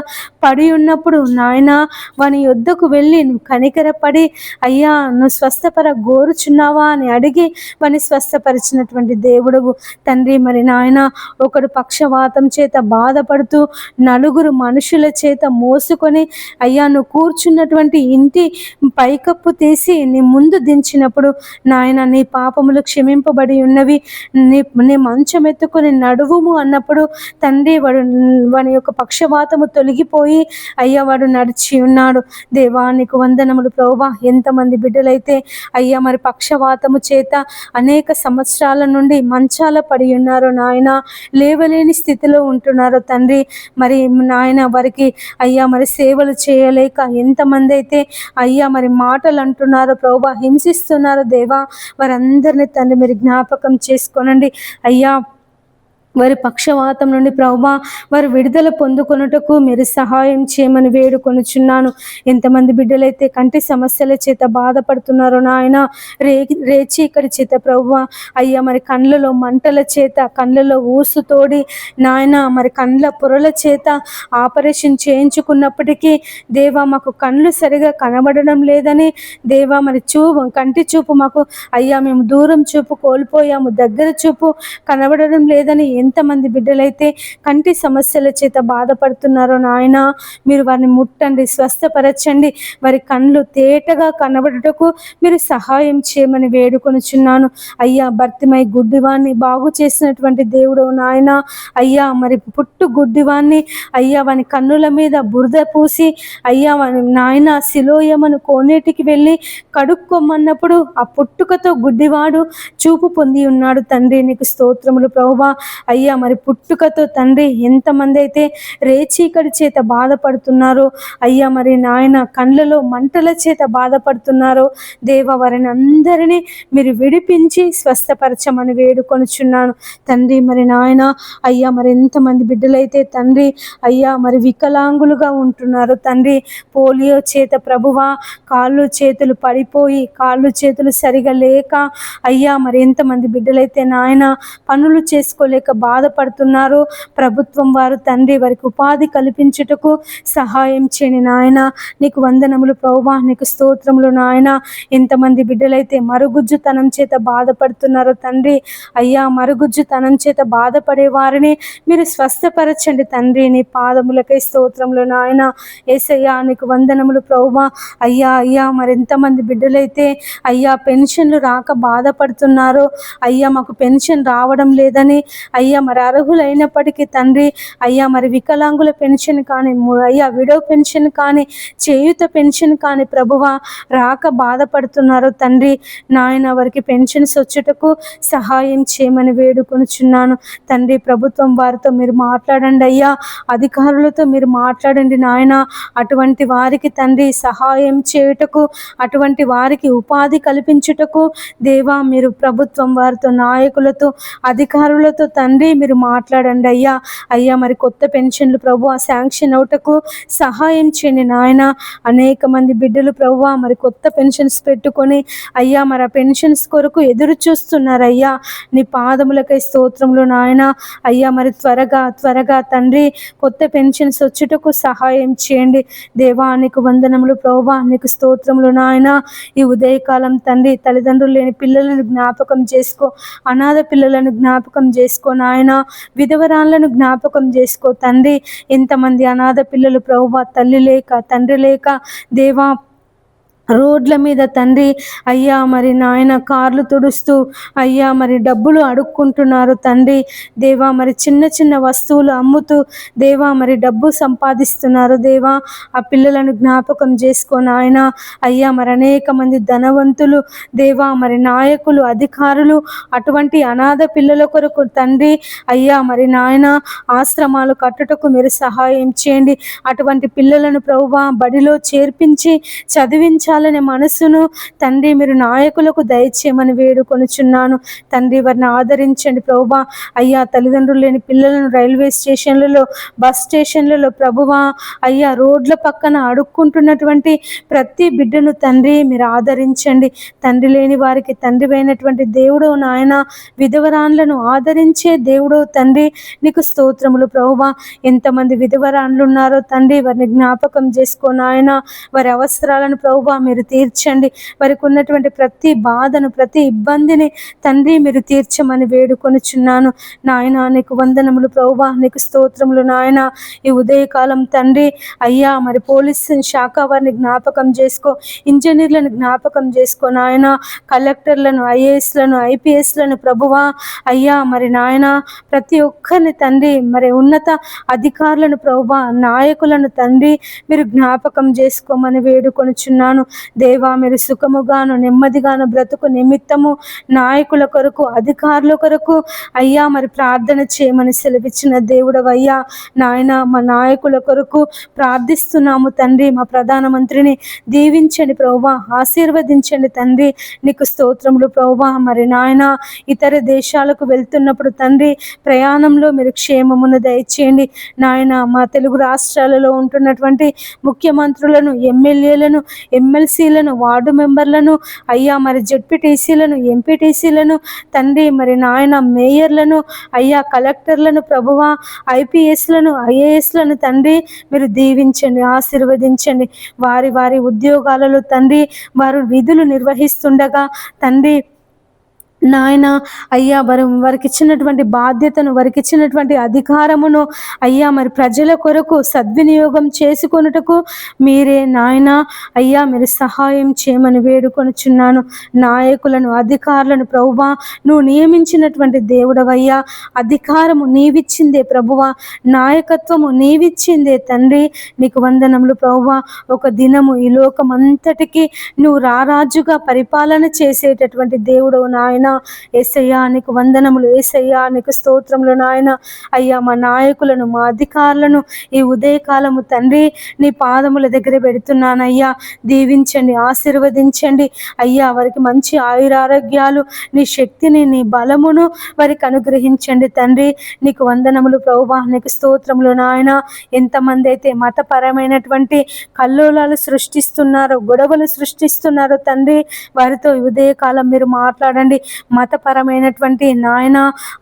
Speaker 1: పడి ఉన్నప్పుడు నాయన వాని యొద్దకు వెళ్ళి నువ్వు కనికరపడి అయ్యా నువ్వు స్వస్థపర గోరుచున్నావా అని అడిగి వాని స్వస్థపరిచినటువంటి దేవుడవు తండ్రి. మరి నాయన ఒకడు పక్షవాతం చేత బాధపడుతూ నలుగురు మనుషుల చేత మోసుకొని అయ్యా నువ్వు కూర్చున్నటువంటి ఇంటి పైకప్పు తీసి నీ ముందు దించినప్పుడు నాయన నీ పాపములు క్షమింపబడి ఉన్నవి, నీ మంచం ఎత్తుకొని నడువుము అన్నప్పుడు తండ్రి వాడి యొక్క పక్షవాతము తొలగిపోయి అయ్యా వాడు నడిచి ఉన్నాడు దేవా. నీకు వందనములు ప్రభువా. ఎంతమంది బిడ్డలైతే అయ్యా మరి పక్షవాతము చేత అనేక సంవత్సరాల నుండి మంచాల పడి ఉన్నారో నాయన, లేవలేని స్థితిలో ఉంటున్నారో తండ్రి. మరి నాయన వారికి అయ్యా మరి సేవలు చేయలేక ఎంతమంది అయితే అయ్యా మరి మాటలు అంటున్నారో ప్రభువా, హింసిస్తున్నారో దేవా, వారందరినీ తండ్రి మీరు జ్ఞాపకం చేసుకోనండి అయ్యా. వారి పక్షవాతం నుండి ప్రభువా వారు విడుదల పొందుకొనుటకు మీరు సహాయం చేయమని వేడుకొనుచున్నాను. ఎంతమంది బిడ్డలైతే కంటి సమస్యల చేత బాధపడుతున్నారో నాయన, రేచీకటి చేత ప్రభువా అయ్యా మరి కండ్లలో మంటల చేత, కండ్లలో ఊసు తోడి నాయన మరి కండ్ల పొరల చేత ఆపరేషన్ చేయించుకున్నప్పటికీ దేవా మాకు కళ్ళు సరిగా కనబడడం లేదని దేవా, మరి కంటి చూపు మాకు అయ్యా మేము దూరం చూపు కోల్పోయాము, దగ్గర చూపు కనబడడం లేదని ఎంతమంది బిడ్డలైతే కంటి సమస్యల చేత బాధపడుతున్నారో నాయన, మీరు వారిని ముట్టండి, స్వస్థపరచండి. వారి కళ్ళు తేటగా కనబడుటకు మీరు సహాయం చేయమని వేడుకొనుచున్నాను అయ్యా. భర్తిమై గుడ్డివాన్ని బాగు చేసినటువంటి దేవుడు నాయన అయ్యా, మరి పుట్టు గుడ్డివాన్ని అయ్యా వాని కన్నుల మీద బురద పూసి అయ్యా వాని నాయన సిలోయమను కోనేటికి వెళ్ళి కడుక్కోమన్నప్పుడు ఆ పుట్టుకతో గుడ్డివాడు చూపు పొంది ఉన్నాడు తండ్రి. నీకు స్తోత్రములు ప్రభువా అయ్యా. మరి పుట్టుకతో తండ్రి ఎంతమంది అయితే రేచీకటి చేత బాధపడుతున్నారో అయ్యా, మరి నాయన కండ్లలో మంటల చేత బాధపడుతున్నారో దేవ, వారిని అందరినీ మీరు విడిపించి స్వస్థపరచమని వేడుకొనుచున్నాను తండ్రి. మరి నాయన అయ్యా మరి ఎంతమంది బిడ్డలైతే తండ్రి అయ్యా మరి వికలాంగులుగా ఉంటున్నారు తండ్రి, పోలియో చేత ప్రభువా కాళ్ళు చేతులు పడిపోయి కాళ్ళు చేతులు సరిగా లేక అయ్యా మరి ఎంతమంది బిడ్డలైతే నాయన పనులు చేసుకోలేక బాధపడుతున్నారు. ప్రభుత్వం వారు తండ్రి వారికి ఉపాధి కల్పించుటకు సహాయం చేయని నాయన. నీకు వందనములు ప్రభువా, నీకు స్తోత్రములు నాయన. ఎంతమంది బిడ్డలైతే మరుగుజ్జుతనం చేత బాధపడుతున్నారో తండ్రి అయ్యా, మరుగుజ్జుతనం చేత బాధపడే వారిని మీరు స్వస్థపరచండి తండ్రి. నీ పాదములకై స్తోత్రములు నాయన. యేసయ్యా నీకు వందనములు ప్రభువా అయ్యా. అయ్యా మరి ఎంతమంది బిడ్డలైతే అయ్యా పెన్షన్లు రాక బాధపడుతున్నారో అయ్యా, మాకు పెన్షన్ రావడం లేదని అయ్యా అయ్యా మరి అర్హులైనప్పటికీ తండ్రి అయ్యా మరి వికలాంగుల పెన్షన్ కానీ అయ్యా విడో పెన్షన్ కానీ చేయూత పెన్షన్ కానీ ప్రభువా రాక బాధపడుతున్నారు తండ్రి. నాయన వారికి పెన్షన్స్ వచ్చుటకు సహాయం చేయమని వేడుకొనుచున్నాను తండ్రి. ప్రభుత్వం వారితో మీరు మాట్లాడండి అయ్యా, అధికారులతో మీరు మాట్లాడండి నాయన. అటువంటి వారికి తండ్రి సహాయం చేయుటకు, అటువంటి వారికి ఉపాధి కల్పించుటకు దేవా మీరు ప్రభుత్వం వారితో, నాయకులతో, అధికారులతో తండ్రి మీరు మాట్లాడండి అయ్యా. అయ్యా మరి కొత్త పెన్షన్లు ప్రభు శాంక్షన్ అవుటకు సహాయం చేయండి నాయన. అనేక మంది బిడ్డలు ప్రభు మరి కొత్త పెన్షన్స్ పెట్టుకొని అయ్యా మరి ఆ పెన్షన్స్ కొరకు ఎదురు చూస్తున్నారు అయ్యా. నీ పాదములకై స్తోత్రములు నాయన. అయ్యా మరి త్వరగా తండ్రి కొత్త పెన్షన్స్ వచ్చుటకు సహాయం చేయండి దేవా. నీకు వందనములు ప్రభువా, నీకు స్తోత్రములు నాయన. ఈ ఉదయకాలం తండ్రి తల్లిదండ్రులు లేని పిల్లలను జ్ఞాపకం చేసుకో, అనాథ పిల్లలను జ్ఞాపకం చేసుకో నాయన, విధవరాళ్లను జ్ఞాపకం చేసుకో తండ్రి. ఎంతమంది అనాథ పిల్లలు ప్రభువా తల్లి లేక తండ్రి లేక దేవా రోడ్ల మీద తండ్రి అయ్యా మరి నాయన కార్లు తుడుస్తూ అయ్యా మరి డబ్బులు అడుక్కుంటున్నారు తండ్రి దేవా. మరి చిన్న వస్తువులు అమ్ముతూ దేవా మరి డబ్బు సంపాదిస్తున్నారు దేవా. ఆ పిల్లలను జ్ఞాపకం చేసుకో నాయన. అయ్యా మరి అనేక మంది ధనవంతులు దేవా మరి నాయకులు, అధికారులు అటువంటి అనాథ పిల్లల కొరకు తండ్రి అయ్యా మరి నాయన ఆశ్రమాలు కట్టుటకు మీరు సహాయం చేయండి. అటువంటి పిల్లలను ప్రభువా బడిలో చేర్పించి చదివించాలనే మనసును తండ్రి మీరు నాయకులకు దయచేయమని వేడుకొనుచున్నాను తండ్రి. వారిని ఆదరించండి ప్రభువా. అయ్యా తల్లిదండ్రులు లేని పిల్లలను రైల్వే స్టేషన్లలో, బస్ స్టేషన్లలో ప్రభువా అయ్యా రోడ్ల పక్కన అడుక్కుంటున్నటువంటి ప్రతి బిడ్డను తండ్రి మీరు ఆదరించండి. తండ్రి లేని వారికి తండ్రి అయినటువంటి దేవుడు నాయన, విధవరాన్లను ఆదరించే దేవుడు తండ్రి. నీకు స్తోత్రములు ప్రభువా. ఎంతమంది విధవరాన్లు ఉన్నారో తండ్రి వారిని జ్ఞాపకం చేసుకో నాయన. వారి అవసరాలను ప్రభువా మీరు తీర్చండి. వారికి ఉన్నటువంటి ప్రతి బాధను, ప్రతి ఇబ్బందిని తండ్రి మీరు తీర్చమని వేడుకొనుచున్నాను నాయన. నీకు వందనములు ప్రభువా, నీకు స్తోత్రములు నాయన. ఈ ఉదయకాలం తండ్రి అయ్యా మరి పోలీస్ శాఖ వారిని జ్ఞాపకం చేసుకో, ఇంజనీర్లను జ్ఞాపకం చేసుకో నాయన, కలెక్టర్లను, ఐఏఎస్లను, ఐపీఎస్లను ప్రభువా అయ్యా మరి నాయన ప్రతి ఒక్కరిని తండ్రి మరి ఉన్నత అధికారులను ప్రభువా నాయకులను తండ్రి మీరు జ్ఞాపకం చేసుకోమని వేడుకొనుచున్నాను దేవా. మీరు సుఖముగాను నెమ్మదిగాను బ్రతుకు నిమిత్తము నాయకుల కొరకు, అధికారుల కొరకు అయ్యా మరి ప్రార్థన చేయమని సెలవిచ్చిన దేవుడవయ్యా నాయన. మా నాయకుల కొరకు ప్రార్థిస్తున్నాము తండ్రి. మా ప్రధానమంత్రిని దీవించండి ప్రభువా, ఆశీర్వదించండి తండ్రి. నీకు స్తోత్రములు ప్రభువా. మరి నాయన ఇతర దేశాలకు వెళ్తున్నప్పుడు తండ్రి ప్రయాణంలో మీరు క్షేమమును దయచేయండి నాయన. మా తెలుగు రాష్ట్రాలలో ఉంటున్నటువంటి ముఖ్యమంత్రులను, ఎమ్మెల్యేలను, ఎమ్మెల్సీలను, వార్డు మెంబర్లను అయ్యా మరి జెడ్పీటీసీలను, ఎంపీటీసీలను తండ్రి మరి నాయన మేయర్లను అయ్యా కలెక్టర్లను ప్రభువా, ఐపీఎస్లను, ఐఏఎస్లను తండ్రి మీరు దీవించండి, ఆశీర్వదించండి. వారి వారి ఉద్యోగాలలో తండ్రి వారు విధులు నిర్వహిస్తుండగా తండ్రి నాయన అయ్యా వారికి ఇచ్చినటువంటి బాధ్యతను, వారికి ఇచ్చినటువంటి అధికారమును అయ్యా మరి ప్రజల కొరకు సద్వినియోగం చేసుకొనుటకు మీరే నాయన అయ్యా మీరు సహాయం చేయమని వేడుకొనుచున్నాను. నాయకులను, అధికారులను ప్రభువా నువ్వు నియమించినటువంటి దేవుడవయ్యా. అధికారము నీవిచ్చిందే ప్రభువా, నాయకత్వము నీవిచ్చిందే తండ్రి. నీకు వందనములు ప్రభువా. ఒక దినము ఈ లోకమంతటికి నువ్వు రారాజుగా పరిపాలన చేసేటటువంటి దేవుడవు నాయన. యేసయ్యా నీకు వందనములు, యేసయ్యా నీకు స్తోత్రములు నాయన. అయ్యా మా నాయకులను, మా అధికారులను ఈ ఉదయకాలము తండ్రి నీ పాదముల దగ్గర పెడుతున్నానయ్యా. దీవించండి, ఆశీర్వదించండి అయ్యా. వారికి మంచి ఆయురారోగ్యాలు, నీ శక్తిని, నీ బలమును వారికి అనుగ్రహించండి తండ్రి. నీకు వందనములు ప్రభువా, నీకు స్తోత్రములు నాయన. ఎంతమంది అయితే మతపరమైనటువంటి కల్లోలాలు సృష్టిస్తున్నారో, గొడవలు సృష్టిస్తున్నారో తండ్రి వారితో ఉదయకాలం మీరు మాట్లాడండి. మతపరమైనటువంటి నాయన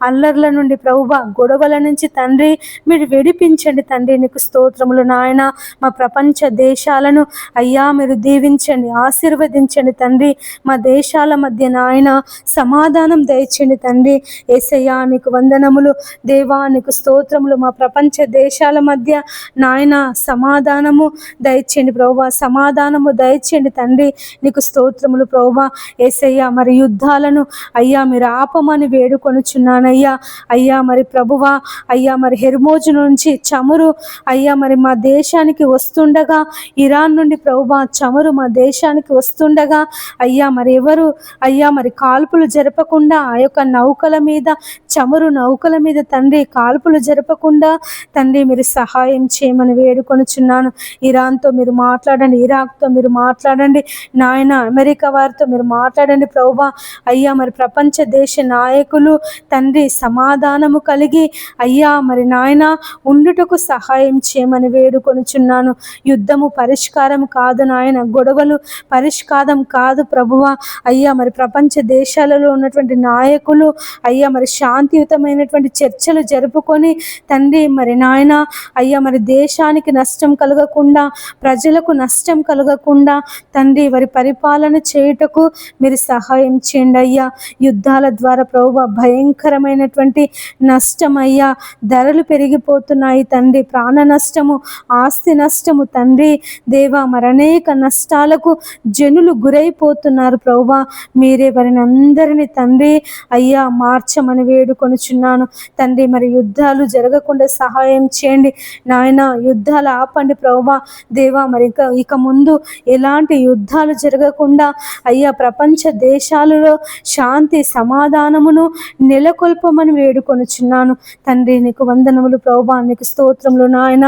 Speaker 1: అల్లర్ల నుండి ప్రభువా, గొడవల నుంచి తండ్రి మీరు విడిపించండి తండ్రి. నీకు స్తోత్రములు నాయన. మా ప్రపంచ దేశాలను అయ్యా మీరు దీవించండి, ఆశీర్వదించండి తండ్రి. మా దేశాల మధ్య నాయన సమాధానం దయచండి తండ్రి. యేసయ్యా నీకు వందనములు దేవా, నీకు స్తోత్రములు. మా ప్రపంచ దేశాల మధ్య నాయన సమాధానము దయచేయండి ప్రభువా, సమాధానము దయచేయండి తండ్రి. నీకు స్తోత్రములు ప్రభువా. యేసయ్యా మరి యుద్ధాలను అయ్యా మీరు ఆపమని వేడుకొనుచున్నానయ్యా. అయ్యా మరి ప్రభువా, అయ్యా మరి హెర్మోజు నుంచి చమురు అయ్యా మరి మా దేశానికి వస్తుండగా, ఇరాన్ నుండి ప్రభువా చమురు మా దేశానికి వస్తుండగా అయ్యా మరి ఎవరు అయ్యా మరి కాల్పులు జరపకుండా ఆ యొక్క నౌకల మీద, చమురు నౌకల మీద తండ్రి కాల్పులు జరపకుండా తండ్రి మీరు సహాయం చేయమని వేడుకొనుచున్నాను. ఇరాన్తో మీరు మాట్లాడండి, ఇరాక్తో మీరు మాట్లాడండి నాయన, అమెరికా వారితో మీరు మాట్లాడండి ప్రభువా. అయ్యా మరి ప్రపంచ దేశ నాయకులు తండ్రి సమాధానము కలిగి అయ్యా మరి నాయన ఉండుటకు సహాయం చేయమని వేడుకొనుచున్నాను. యుద్ధము పరిష్కారం కాదు నాయన, గొడవలు పరిష్కారం కాదు ప్రభువా. అయ్యా మరి ప్రపంచ దేశాలలో ఉన్నటువంటి నాయకులు అయ్యా మరి శాంతియుతమైనటువంటి చర్చలు జరుపుకొని తండ్రి మరి నాయన అయ్యా మరి దేశానికి నష్టం కలగకుండా, ప్రజలకు నష్టం కలగకుండా తండ్రి వారి పరిపాలన చేయుటకు మీరు సహాయం చేయండి అయ్యా. యుద్ధాల ద్వారా ప్రభువా భయంకరమైనటువంటి నష్టం అయ్యా, ధరలు పెరిగిపోతున్నాయి తండ్రి, ప్రాణ నష్టము, ఆస్తి నష్టము తండ్రి దేవా మరి అనేక నష్టాలకు జనులు గురైపోతున్నారు ప్రభువా. మీరే వారిని అందరినీ తండ్రి అయ్యా మార్చమని వేడుకొనుచున్నాను తండ్రి. మరి యుద్ధాలు జరగకుండా సహాయం చేయండి నాయన, యుద్ధాలు ఆపండి ప్రభువా దేవా. మరి ఇక ముందు ఎలాంటి యుద్ధాలు జరగకుండా అయ్యా ప్రపంచ దేశాలలో శాంతి సమాధానమును నెలకొల్పమని వేడుకొనుచున్నాను తండ్రి. నీకు వందనములు ప్రభువా, నీకు స్తోత్రములు నాయన.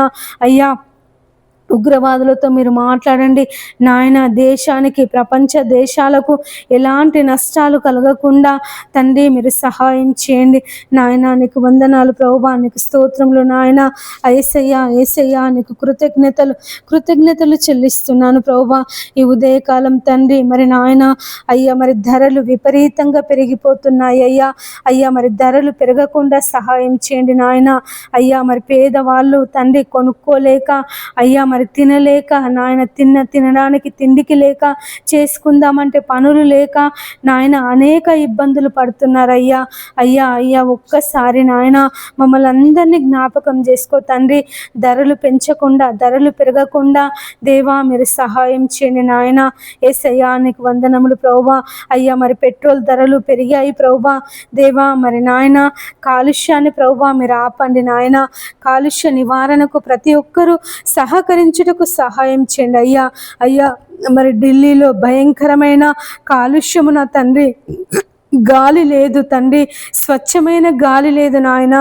Speaker 1: అయ్యా ఉగ్రవాదులతో మీరు మాట్లాడండి నాయన, దేశానికి ప్రపంచ దేశాలకు ఎలాంటి నష్టాలు కలగకుండా తండ్రి మీరు సహాయం చేయండి నాయన. నీకు వందనాలు ప్రభువా, నీకు స్తోత్రములు నాయన. యేసయ్యా యేసయ్యా నీకు కృతజ్ఞతలు చెల్లిస్తున్నాను ప్రభువా. ఈ ఉదయకాలం తండ్రి మరి నాయన అయ్యా మరి ధరలు విపరీతంగా పెరిగిపోతున్నాయి అయ్యా. అయ్యా మరి ధరలు పెరగకుండా సహాయం చేయండి నాయన. అయ్యా మరి పేదవాళ్ళు తండ్రి కొనుక్కోలేక అయ్యా మరి తినలేక నాయన, తినడానికి తిండికి లేక, చేసుకుందామంటే పనులు లేక నాయన అనేక ఇబ్బందులు పడుతున్నారయ్యా. అయ్యా అయ్యా ఒక్కసారి నాయన మమ్మల్ని అందరినీ జ్ఞాపకం చేసుకో తండ్రి. ధరలు పెంచకుండా, ధరలు పెరగకుండా దేవా మీరు సహాయం చేయండి నాయన. యేసయ్యా నీకు వందనములు ప్రభువా. అయ్యా మరి పెట్రోల్ ధరలు పెరిగాయి ప్రభువా దేవా. మరి నాయన కాలుష్యాన్ని ప్రభువా మీరు ఆపండి నాయన. కాలుష్య నివారణకు ప్రతి ఒక్కరూ సహకరించుటకు సహాయం చేయండి అయ్యా. అయ్యా మరి ఢిల్లీలో భయంకరమైన కాలుష్యమున తండ్రి, గాలి లేదు తండ్రి, స్వచ్ఛమైన గాలి లేదు నాయన.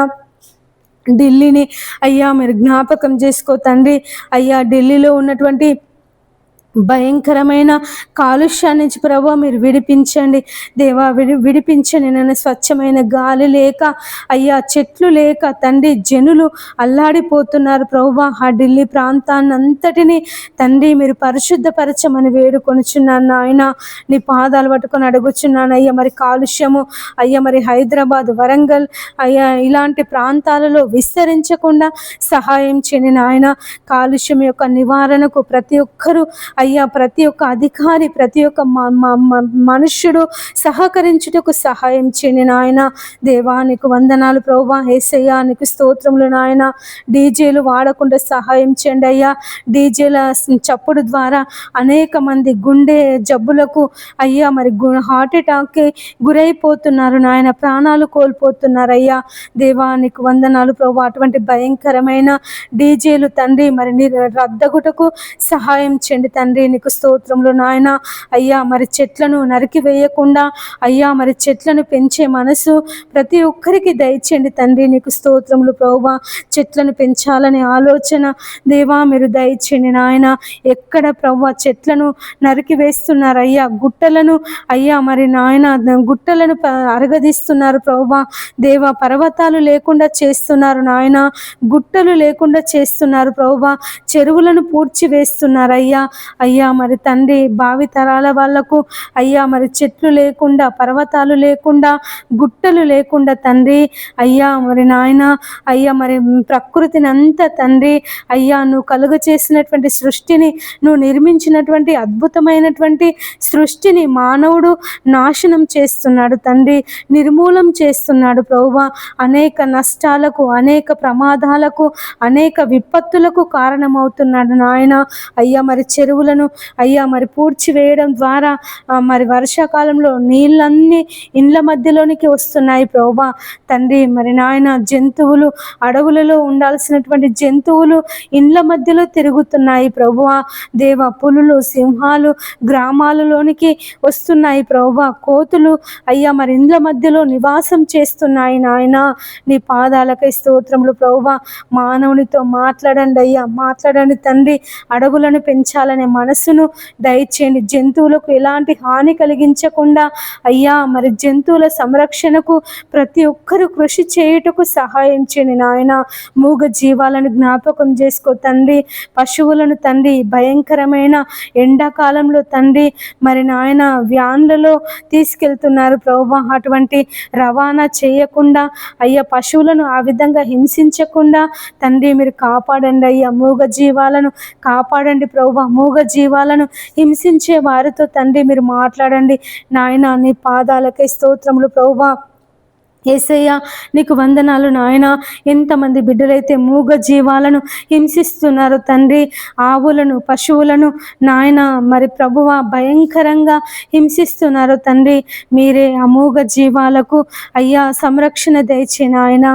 Speaker 1: ఢిల్లీని అయ్యా మీరు జ్ఞాపకం చేసుకో తండ్రి. అయ్యా ఢిల్లీలో ఉన్నటువంటి భయంకరమైన కాలుష్యాన్ని నుంచి ప్రభువా మీరు విడిపించండి దేవా, విడిపించండి నన్ను. స్వచ్ఛమైన గాలి లేక అయ్యా చెట్లు లేక తండ్రి జనులు అల్లాడిపోతున్నారు ప్రభువా. ఆ ఢిల్లీ ప్రాంతాన్ని అంతటిని తండ్రి మీరు పరిశుద్ధపరచమని వేడుకొనుచున్నాను నాయన. నీ పాదాలు పట్టుకొని అడుగుచున్నాను అయ్యా. మరి కాలుష్యము అయ్యా మరి హైదరాబాద్, వరంగల్ అయ్యా ఇలాంటి ప్రాంతాలలో విస్తరించకుండా సహాయం చేయని నాయన. కాలుష్యం యొక్క నివారణకు ప్రతి ఒక్కరూ అయ్యా, ప్రతి ఒక్క అధికారి, ప్రతి ఒక్క మనుష్యుడు సహకరించుటకు సహాయం చేయని నాయన. దేవానికి వందనాలు ప్రభువా. యేసయ్యా నీకు స్తోత్రములు నాయన. డీజేలు వాడకుండా సహాయం చేయండి అయ్యా. డీజేల చప్పుడు ద్వారా అనేక మంది గుండె జబ్బులకు అయ్యా మరి హార్ట్ అటాక్కి గురైపోతున్నారు నాయన, ప్రాణాలు కోల్పోతున్నారు అయ్యా. దేవానికి వందనాలు ప్రభువా. అటువంటి భయంకరమైన డీజేలు తండ్రి మరి రద్దగుటకు సహాయం చేయండి తండ్రి. నీకు స్తోత్రములు నాయన. అయ్యా మరి చెట్లను నరికి వేయకుండా అయ్యా మరి చెట్లను పెంచే మనసు ప్రతి ఒక్కరికి దయచేయండి తండ్రి. నీకు స్తోత్రములు ప్రభువా. చెట్లను పెంచాలనే ఆలోచన దేవా మీరు దయచేయండి నాయన. ఎక్కడ ప్రభువా చెట్లను నరికి వేస్తున్నారు అయ్యా, గుట్టలను అయ్యా మరి నాయన గుట్టలను అరగదీస్తున్నారు ప్రభువా దేవా. పర్వతాలు లేకుండా చేస్తున్నారు నాయన, గుట్టలు లేకుండా చేస్తున్నారు ప్రభువా. చెరువులను పూడ్చి వేస్తున్నారు అయ్యా. అయ్యా మరి తండ్రి భావితరాల వాళ్లకు అయ్యా మరి చెట్లు లేకుండా, పర్వతాలు లేకుండా, గుట్టలు లేకుండా తండ్రి అయ్యా మరి నాయన అయ్యా మరి ప్రకృతిని అంతా తండ్రి అయ్యా నువ్వు కలుగ చేసినటువంటి సృష్టిని, నువ్వు నిర్మించినటువంటి అద్భుతమైనటువంటి సృష్టిని మానవుడు నాశనం చేస్తున్నాడు తండ్రి, నిర్మూలం చేస్తున్నాడు ప్రభువా. అనేక నష్టాలకు, అనేక ప్రమాదాలకు, అనేక విపత్తులకు కారణమవుతున్నాడు నాయన. అయ్యా మరి చెరువుల కాలువలను అయ్యా మరి పూడ్చివేయడం ద్వారా మరి వర్షాకాలంలో నీళ్ళన్నీ ఇండ్ల మధ్యలోనికి వస్తున్నాయి ప్రభువా. తండ్రి మరి నాయన జంతువులు, అడవులలో ఉండాల్సినటువంటి జంతువులు ఇండ్ల మధ్యలో తిరుగుతున్నాయి ప్రభువా. దేవ, పులులు, సింహాలు గ్రామాలలోనికి వస్తున్నాయి ప్రభువా. కోతులు అయ్యా మరి ఇండ్ల మధ్యలో నివాసం చేస్తున్నాయి నాయన. నీ పాదాలకై స్తోత్రములు ప్రభువా. మానవునితో మాట్లాడండి అయ్యా, మాట్లాడండి తండ్రి. అడవులను పెంచాలనే మనసును దయచేయండి. జంతువులకు ఎలాంటి హాని కలిగించకుండా అయ్యా మరి జంతువుల సంరక్షణకు ప్రతి ఒక్కరూ కృషి చేయుటకు సహాయం చేయండి నాయన. మూగ జీవాలను జ్ఞాపకం చేసుకో తండ్రి. పశువులను తండ్రి భయంకరమైన ఎండాకాలంలో తండ్రి మరి నాయన వ్యాన్లలో తీసుకెళ్తున్నారు ప్రభువా. అటువంటి రవాణా చేయకుండా అయ్యా పశువులను ఆ విధంగా హింసించకుండా తండ్రి మీరు కాపాడండి అయ్యా. మూగ జీవాలను కాపాడండి ప్రభువా. మూగ జీవాలను హింసించే వారితో తండ్రి మీరు మాట్లాడండి నాయన. నీ పాదాలకే స్తోత్రములు ప్రభువా. యేసయ్య నీకు వందనాలు నాయన. ఎంతమంది బిడ్డలైతే మూగ జీవాలను హింసిస్తున్నారు తండ్రి, ఆవులను, పశువులను నాయన మరి ప్రభువా భయంకరంగా హింసిస్తున్నారు తండ్రి. మీరే ఆ మూగ జీవాలకు అయ్యా సంరక్షణ దయచే నాయన.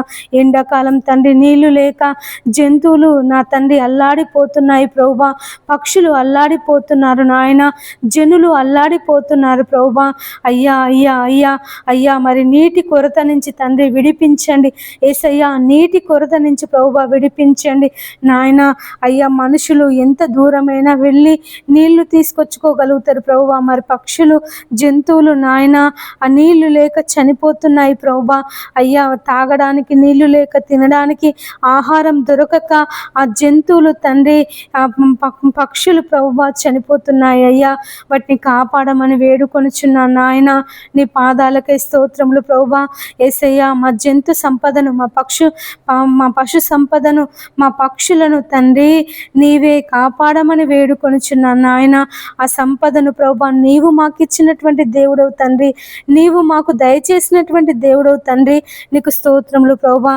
Speaker 1: ఎండాకాలం తండ్రి నీళ్లు లేక జంతువులు నా తండ్రి అల్లాడిపోతున్నాయి ప్రభువా. పక్షులు అల్లాడిపోతున్నారు నాయన. జనులు అల్లాడిపోతున్నారు ప్రభువా. అయ్యా అయ్యా అయ్యా అయ్యా మరి నీటి కొరత నుంచి తండ్రి విడిపించండి యేసయ్యా. నీటి కొరత నుంచి ప్రభువా విడిపించండి నాయన. అయ్యా మనుషులు ఎంత దూరమైనా వెళ్ళి నీళ్లు తీసుకొచ్చుకోగలుగుతారు ప్రభువా. మరి పక్షులు, జంతువులు నాయన ఆ నీళ్లు లేక చనిపోతున్నాయి ప్రభువా. అయ్యా తాగడానికి నీళ్లు లేక, తినడానికి ఆహారం దొరకక ఆ జంతువులు తండ్రి, ఆ పక్షులు ప్రభువా చనిపోతున్నాయి అయ్యా. వాటిని కాపాడమని వేడుకొనుచున్నాను నాయన. నీ పాదాలకై స్తోత్రములు ప్రభువా. యేసయ్యా మా జంతు సంపదను, మా పశు సంపదను, మా పక్షులను తండ్రి నీవే కాపాడమని వేడుకొనుచున్నాను నాయన. ఆ సంపదను ప్రభువా నీవు మాకు ఇచ్చినటువంటి దేవుడవు తండ్రి, నీవు మాకు దయచేసినటువంటి దేవుడవు తండ్రి. నీకు స్తోత్రములు ప్రభువా.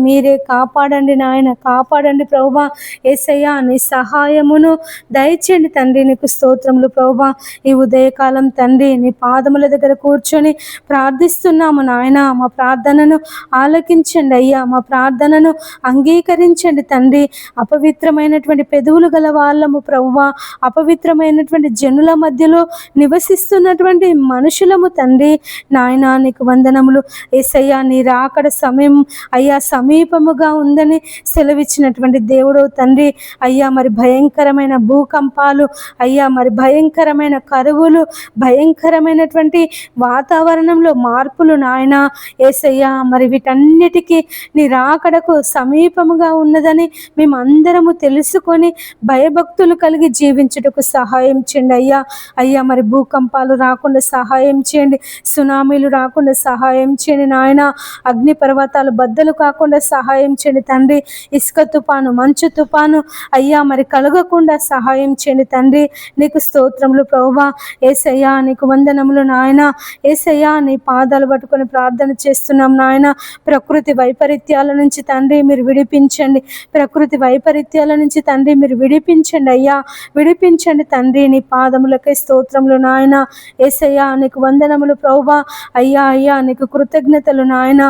Speaker 1: మీరే కాపాడండి నాయన, కాపాడండి ప్రభువా. యేసయ్యా నీ సహాయమును దయచేయండి తండ్రి. నీకు స్తోత్రములు ప్రభువా. ఈ ఉదయకాలం తండ్రి నీ పాదముల దగ్గర కూర్చొని ప్రార్థిస్తున్నాము నాయన. మా ప్రార్థనను ఆలకించండి అయ్యా. మా ప్రార్థనను అంగీకరించండి తండ్రి. అపవిత్రమైనటువంటి పెదవులు గల వాళ్ళము ప్రభువా, అపవిత్రమైనటువంటి జనుల మధ్యలో నివసిస్తున్నటువంటి మనుషులము తండ్రి నాయన. నీకు వందనములు యేసయ్యా. నీ రాకడ సమయం అయ్యా సమీపముగా ఉందని సెలవిచ్చినటువంటి దేవుడు తండ్రి. అయ్యా మరి భయంకరమైన భూకంపాలు, అయ్యా మరి భయంకరమైన కరువులు, భయంకరమైనటువంటి వాతావరణంలో మార్పులు నాయన యేసయ్యా. మరి వీటన్నిటికీ నీ రాకడకు సమీపముగా ఉన్నదని మేము అందరము తెలుసుకొని భయభక్తులు కలిగి జీవించుటకు సహాయం చేయండి అయ్యా. అయ్యా మరి భూకంపాలు రాకుండా సహాయం చేయండి, సునామీలు రాకుండా సహాయం చేయండి నాయన. అగ్ని పర్వతాలు బద్దలు కాకుండా సహాయం చేయండి తండ్రి. ఇసుక తుపాను, మంచు తుపాను అయ్యా మరి కలగకుండా సహాయం చేయండి తండ్రి. నీకు స్తోత్రములు ప్రభువా. యేసయ్యా నీకు వందనములు నాయన. యేసయ్యా నీ పాదాలు పట్టుకొని ప్రార్థన చేస్తున్నాం నాయన. ప్రకృతి వైపరీత్యాల నుంచి తండ్రి మీరు విడిపించండి. ప్రకృతి వైపరీత్యాల నుంచి తండ్రి మీరు విడిపించండి అయ్యా, విడిపించండి తండ్రి. నీ పాదములకై స్తోత్రములు నాయన. యేసయ్యా నీకు వందనములు ప్రభువా. అయ్యా అయ్యా నీకు కృతజ్ఞతలు నాయన.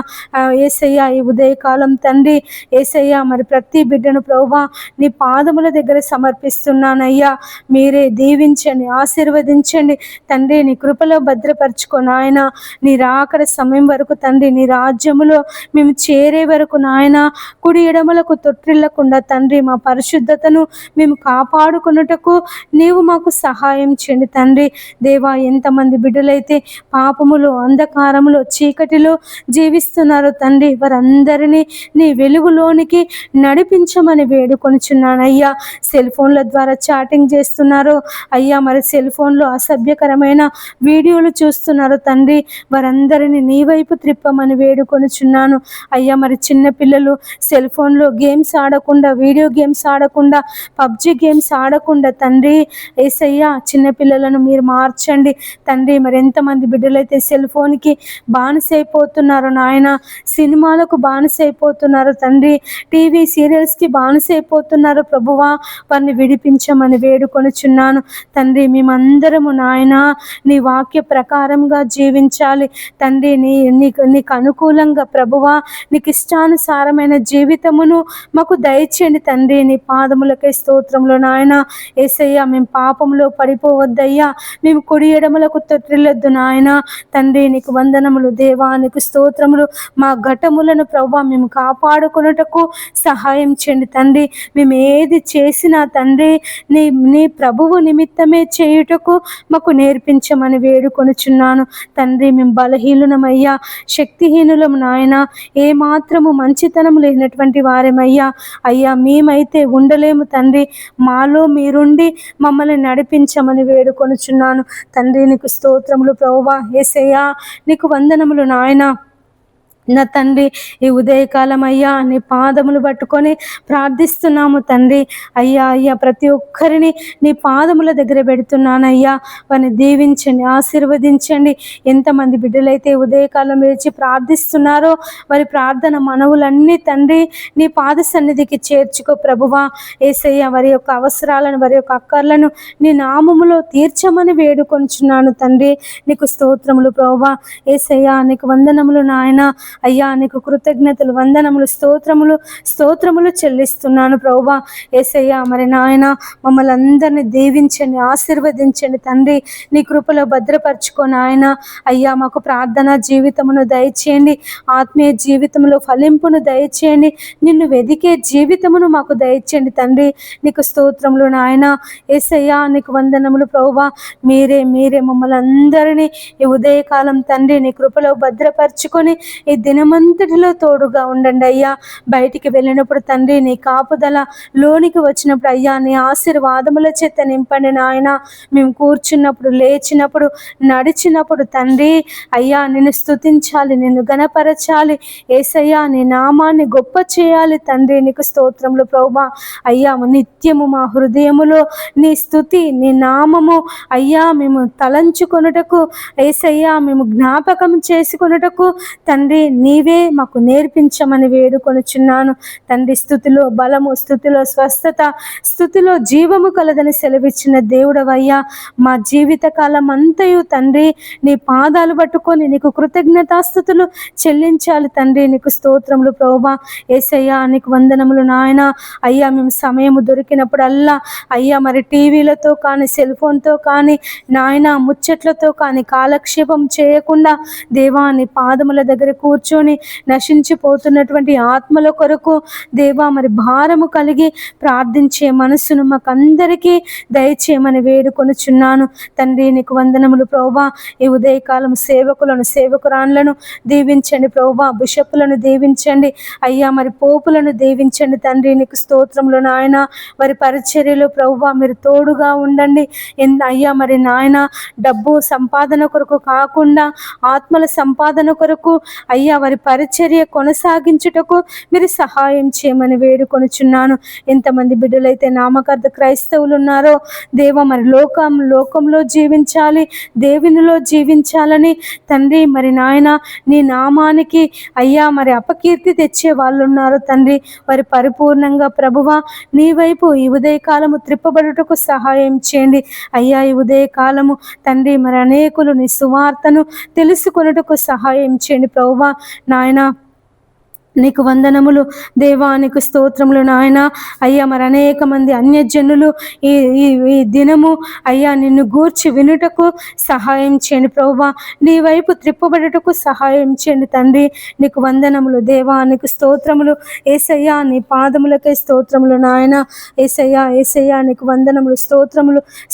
Speaker 1: యేసయ్యా ఈ ఉదయకాలం తండ్రి యేసయ్యా మరి ప్రతి బిడ్డను ప్రభువా నీ పాదముల దగ్గర సమర్పిస్తున్నానయ్యా. మీరే దీవించండి, ఆశీర్వదించండి తండ్రి. నీ కృపలో భద్రపరచుకో నాయన. నీ రాకడ సమయం వరకు తండ్రి, నీ రాజ్యములో మేము చేరే వరకు నాయన కుడి ఎడమలకు తొట్టిల్లకుండా తండ్రి మా పరిశుద్ధతను మేము కాపాడుకున్నటకు నీవు మాకు సహాయం చేయండి తండ్రి. దేవా ఎంతమంది బిడ్డలైతే పాపములో, అంధకారములో, చీకటిలో జీవిస్తున్నారో తండ్రి వారందరినీ నీ వెలుగులోనికి నడిపించమని వేడుకొనిచున్నానయ్యా. సెల్ ఫోన్ల ద్వారా చాటింగ్ చేస్తున్నారు అయ్యా, మరి సెల్ ఫోన్లో అసభ్యకరమైన వీడియోలు చూస్తున్నారు తండ్రి. వారందరినీ నీ వైపు వైపు త్రిప్పమని వేడుకొనుచున్నాను అయ్యా. మరి చిన్న పిల్లలు సెల్ ఫోన్లో గేమ్స్ ఆడకుండా, వీడియో గేమ్స్ ఆడకుండా, పబ్జి గేమ్స్ ఆడకుండా తండ్రి యేసయ్యా చిన్నపిల్లలను మీరు మార్చండి తండ్రి. మరి ఎంతమంది బిడ్డలైతే సెల్ ఫోన్కి బానిసైపోతున్నారో నాయన, సినిమాలకు బానిసైపోతున్నారు తండ్రి, టీవీ సీరియల్స్కి బానిసైపోతున్నారు ప్రభువా, వారిని విడిపించమని వేడుకొనుచున్నాను తండ్రి. మేమందరము నాయన నీ వాక్య ప్రకారంగా జీవించాలి తండ్రి. నీకు అనుకూలంగా ప్రభువా, నీకు ఇష్టానుసారమైన జీవితమును మాకు దయచేయండి తండ్రి. నీ పాదములకై స్తోత్రములు నాయన. యేసయ్యా మేము పాపంలో పడిపోవద్దయ్యా, మేము కుడి ఎడమలకు తొట్టిల్లొద్దు నాయన తండ్రి. నీకు వందనములు దేవా, నీకు స్తోత్రములు. మా ఘటములను ప్రభువా మేము కాపాడుకొనుటకు సహాయం చేయండి తండ్రి. మేము ఏది చేసినా తండ్రి నీ ప్రభువు నిమిత్తమే చేయుటకు మాకు నేర్పించమని వేడుకొనుచున్నాను తండ్రి. మేము బలహీనులమయ్యా, శక్తిహీనులము నాయన, ఏమాత్రము మంచితనం లేనటువంటి వారేమయ్యా. అయ్యా మేమైతే ఉండలేము తండ్రి, మాలో మీరుండి మమ్మల్ని నడిపించమని వేడుకొనుచున్నాను తండ్రి. నీకు స్తోత్రములు ప్రభువా. యేసయ్యా నీకు వందనములు నాయన. నా తండ్రి ఈ ఉదయకాలం అయ్యా నీ పాదములు పట్టుకొని ప్రార్థిస్తున్నాము తండ్రి. అయ్యా ప్రతి ఒక్కరిని నీ పాదముల దగ్గర పెడుతున్నానయ్యా. వారిని దీవించండి, ఆశీర్వదించండి. ఎంతమంది బిడ్డలైతే ఉదయకాలం లేచి ప్రార్థిస్తున్నారో వారి ప్రార్థన మనవులన్నీ తండ్రి నీ పాద సన్నిధికి చేర్చుకో ప్రభువా. యేసయ్య వారి యొక్క అవసరాలను, వారి యొక్క అక్కర్లను నీ నామములో తీర్చమని వేడుకొంచున్నాను తండ్రి. నీకు స్తోత్రములు ప్రభువా. యేసయ్య నీకు వందనములు నాయన. అయ్యా నీకు కృతజ్ఞతలు, వందనములు, స్తోత్రములు చెల్లిస్తున్నాను ప్రభువా. యేసయ్యా మరి నాయన మమ్మల్ని అందరినీ దీవించండి, ఆశీర్వదించండి తండ్రి. నీ కృపలో భద్రపరచుకో నాయన. అయ్యా మాకు ప్రార్థనా జీవితమును దయచేయండి, ఆత్మీయ జీవితంలో ఫలింపును దయచేయండి, నిన్ను వెదికే జీవితమును మాకు దయచేయండి తండ్రి. నీకు స్తోత్రములు నాయన. యేసయ్యా నీకు వందనములు ప్రభువా. మీరే మమ్మల్ని అందరినీ ఈ ఉదయకాలం తండ్రి నీ కృపలో భద్రపరచుకొని ఈ దినమంతటిలో తోడుగా ఉండండి అయ్యా. బయటికి వెళ్ళినప్పుడు తండ్రి నీ కాపుదల, లోనికి వచ్చినప్పుడు అయ్యా నీ ఆశీర్వాదముల చేత నింపండి నాయన. మేము కూర్చున్నప్పుడు, లేచినప్పుడు, నడిచినప్పుడు తండ్రి అయ్యా నిన్ను స్తుతించాలి, నిన్ను గణపరచాలి యేసయ్యా, నీ నామాన్ని గొప్ప చేయాలి తండ్రి. నీకు స్తోత్రములు ప్రభువా. అయ్యా నిత్యము మా హృదయములో నీ స్తుతి, నీ నామము అయ్యా మేము తలంచుకొనుటకు, యేసయ్యా మేము జ్ఞాపకం చేసుకొనుటకు తండ్రి నీవే మాకు నేర్పించమని వేడుకొనుచున్నాను తండ్రి. స్తుతిలో బలము, స్తుతిలో స్వస్థత, స్తుతిలో జీవము కలదని సెలవిచ్చిన దేవుడవయ్యా. మా జీవిత కాలం అంతయు తండ్రి నీ పాదాలు పట్టుకొని నీకు కృతజ్ఞతాస్తుతులు చెల్లించాలి తండ్రి. నీకు స్తోత్రములు ప్రభువా. యేసయ్యా నీకు వందనములు నాయన. అయ్యా మేము సమయము దొరికినప్పుడల్లా అయ్యా మరి టీవీలతో కానీ, సెల్ ఫోన్తో కానీ నాయన, ముచ్చట్లతో కానీ కాలక్షేపం చేయకుండా దేవా నీ పాదముల దగ్గర కూర్చొని నశించిపోతున్నటువంటి ఆత్మల కొరకు దేవా మరి భారము కలిగి ప్రార్థించే మనసును మాకందరికీ దయచేయమని వేడుకొనుచున్నాను తండ్రి. నీకు వందనములు ప్రభువా. ఈ ఉదయకాలం సేవకులను, సేవకురాన్లను దీవించండి ప్రభువా. బిషప్పులను దీవించండి అయ్యా, మరి పోపులను దీవించండి తండ్రి. నీకు స్తోత్రములు నాయన. వారి పరిచర్యలో ప్రభువా మీరు తోడుగా ఉండండి అయ్యా. మరి నాయన డబ్బు సంపాదన కొరకు కాకుండా ఆత్మల సంపాదన కొరకు అయ్యా వారి పరిచర్య కొనసాగించుటకు మీరు సహాయం చేయమని వేడుకొనుచున్నాను. ఎంతమంది బిడ్డలైతే నామకార్థ క్రైస్తవులు ఉన్నారో దేవా మరి లోకంలో జీవించాలి, దేవునిలో జీవించాలని తండ్రి మరి నాయన నీ నామానికి అయ్యా మరి అపకీర్తి తెచ్చే వాళ్ళు ఉన్నారు తండ్రి. వారి పరిపూర్ణంగా ప్రభువా నీ వైపు ఈ ఉదయకాలము త్రిప్పబడుటకు సహాయం చేయండి అయ్యా. ఈ ఉదయకాలము తండ్రి మరి అనేకులు నీ సువార్తను తెలుసుకొనుటకు సహాయం చేయండి ప్రభువా నాయన. నీకు వందనములు దేవా. నీకు స్తోత్రములు నాయన. అయ్యా మరి అనేక మంది అన్యజనులు ఈ దినము అయ్యా నిన్ను గూర్చి వినుటకు సహాయం చేయండి ప్రభువా. నీ వైపు త్రిప్పబడుటకు సహాయం చేయండి తండ్రి. నీకు వందనములు దేవా. నీకు స్తోత్రములు యేసయ్యా. నీ పాదములకే స్తోత్రములు నాయన. యేసయ్యా నీకు వందనములు,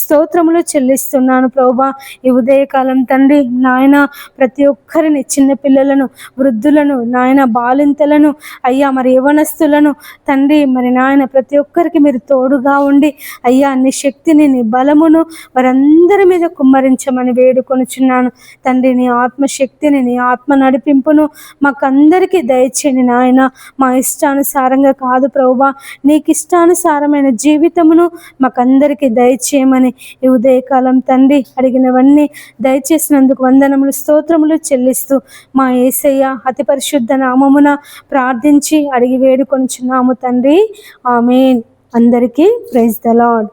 Speaker 1: స్తోత్రములు చెల్లిస్తున్నాను ప్రభువా. ఈ ఉదయకాలం తండ్రి నాయన ప్రతి ఒక్కరిని, చిన్న పిల్లలను, వృద్ధులను నాయన, బాలింతలను బిడ్డలను అయ్యా మరి యవనస్తులను తండ్రి మరి నాయన ప్రతి ఒక్కరికి మీరు తోడుగా ఉండి అయ్యా నీ శక్తిని నీ బలమును వారందరి మీద కుమ్మరించమని వేడుకొనుచున్నాను తండ్రి. నీ ఆత్మశక్తిని నీ ఆత్మ నడిపింపును మాకందరికీ దయచేయండి నాయన. మా ఇష్టానుసారంగా కాదు ప్రభువా, నీకు ఇష్టానుసారమైన జీవితమును మాకందరికీ దయచేయమని ఈ ఉదయకాలం తండ్రి అడిగినవన్నీ దయచేసినందుకు వందనములు స్తోత్రములు చెల్లిస్తూ మా యేసయ్య అతి పరిశుద్ధ నామమున ప్రార్థించి అడిగి వేడుకొనుచున్నాము తండ్రి. ఆమేన్. అందరికీ ప్రైజ్ ద లార్డ్.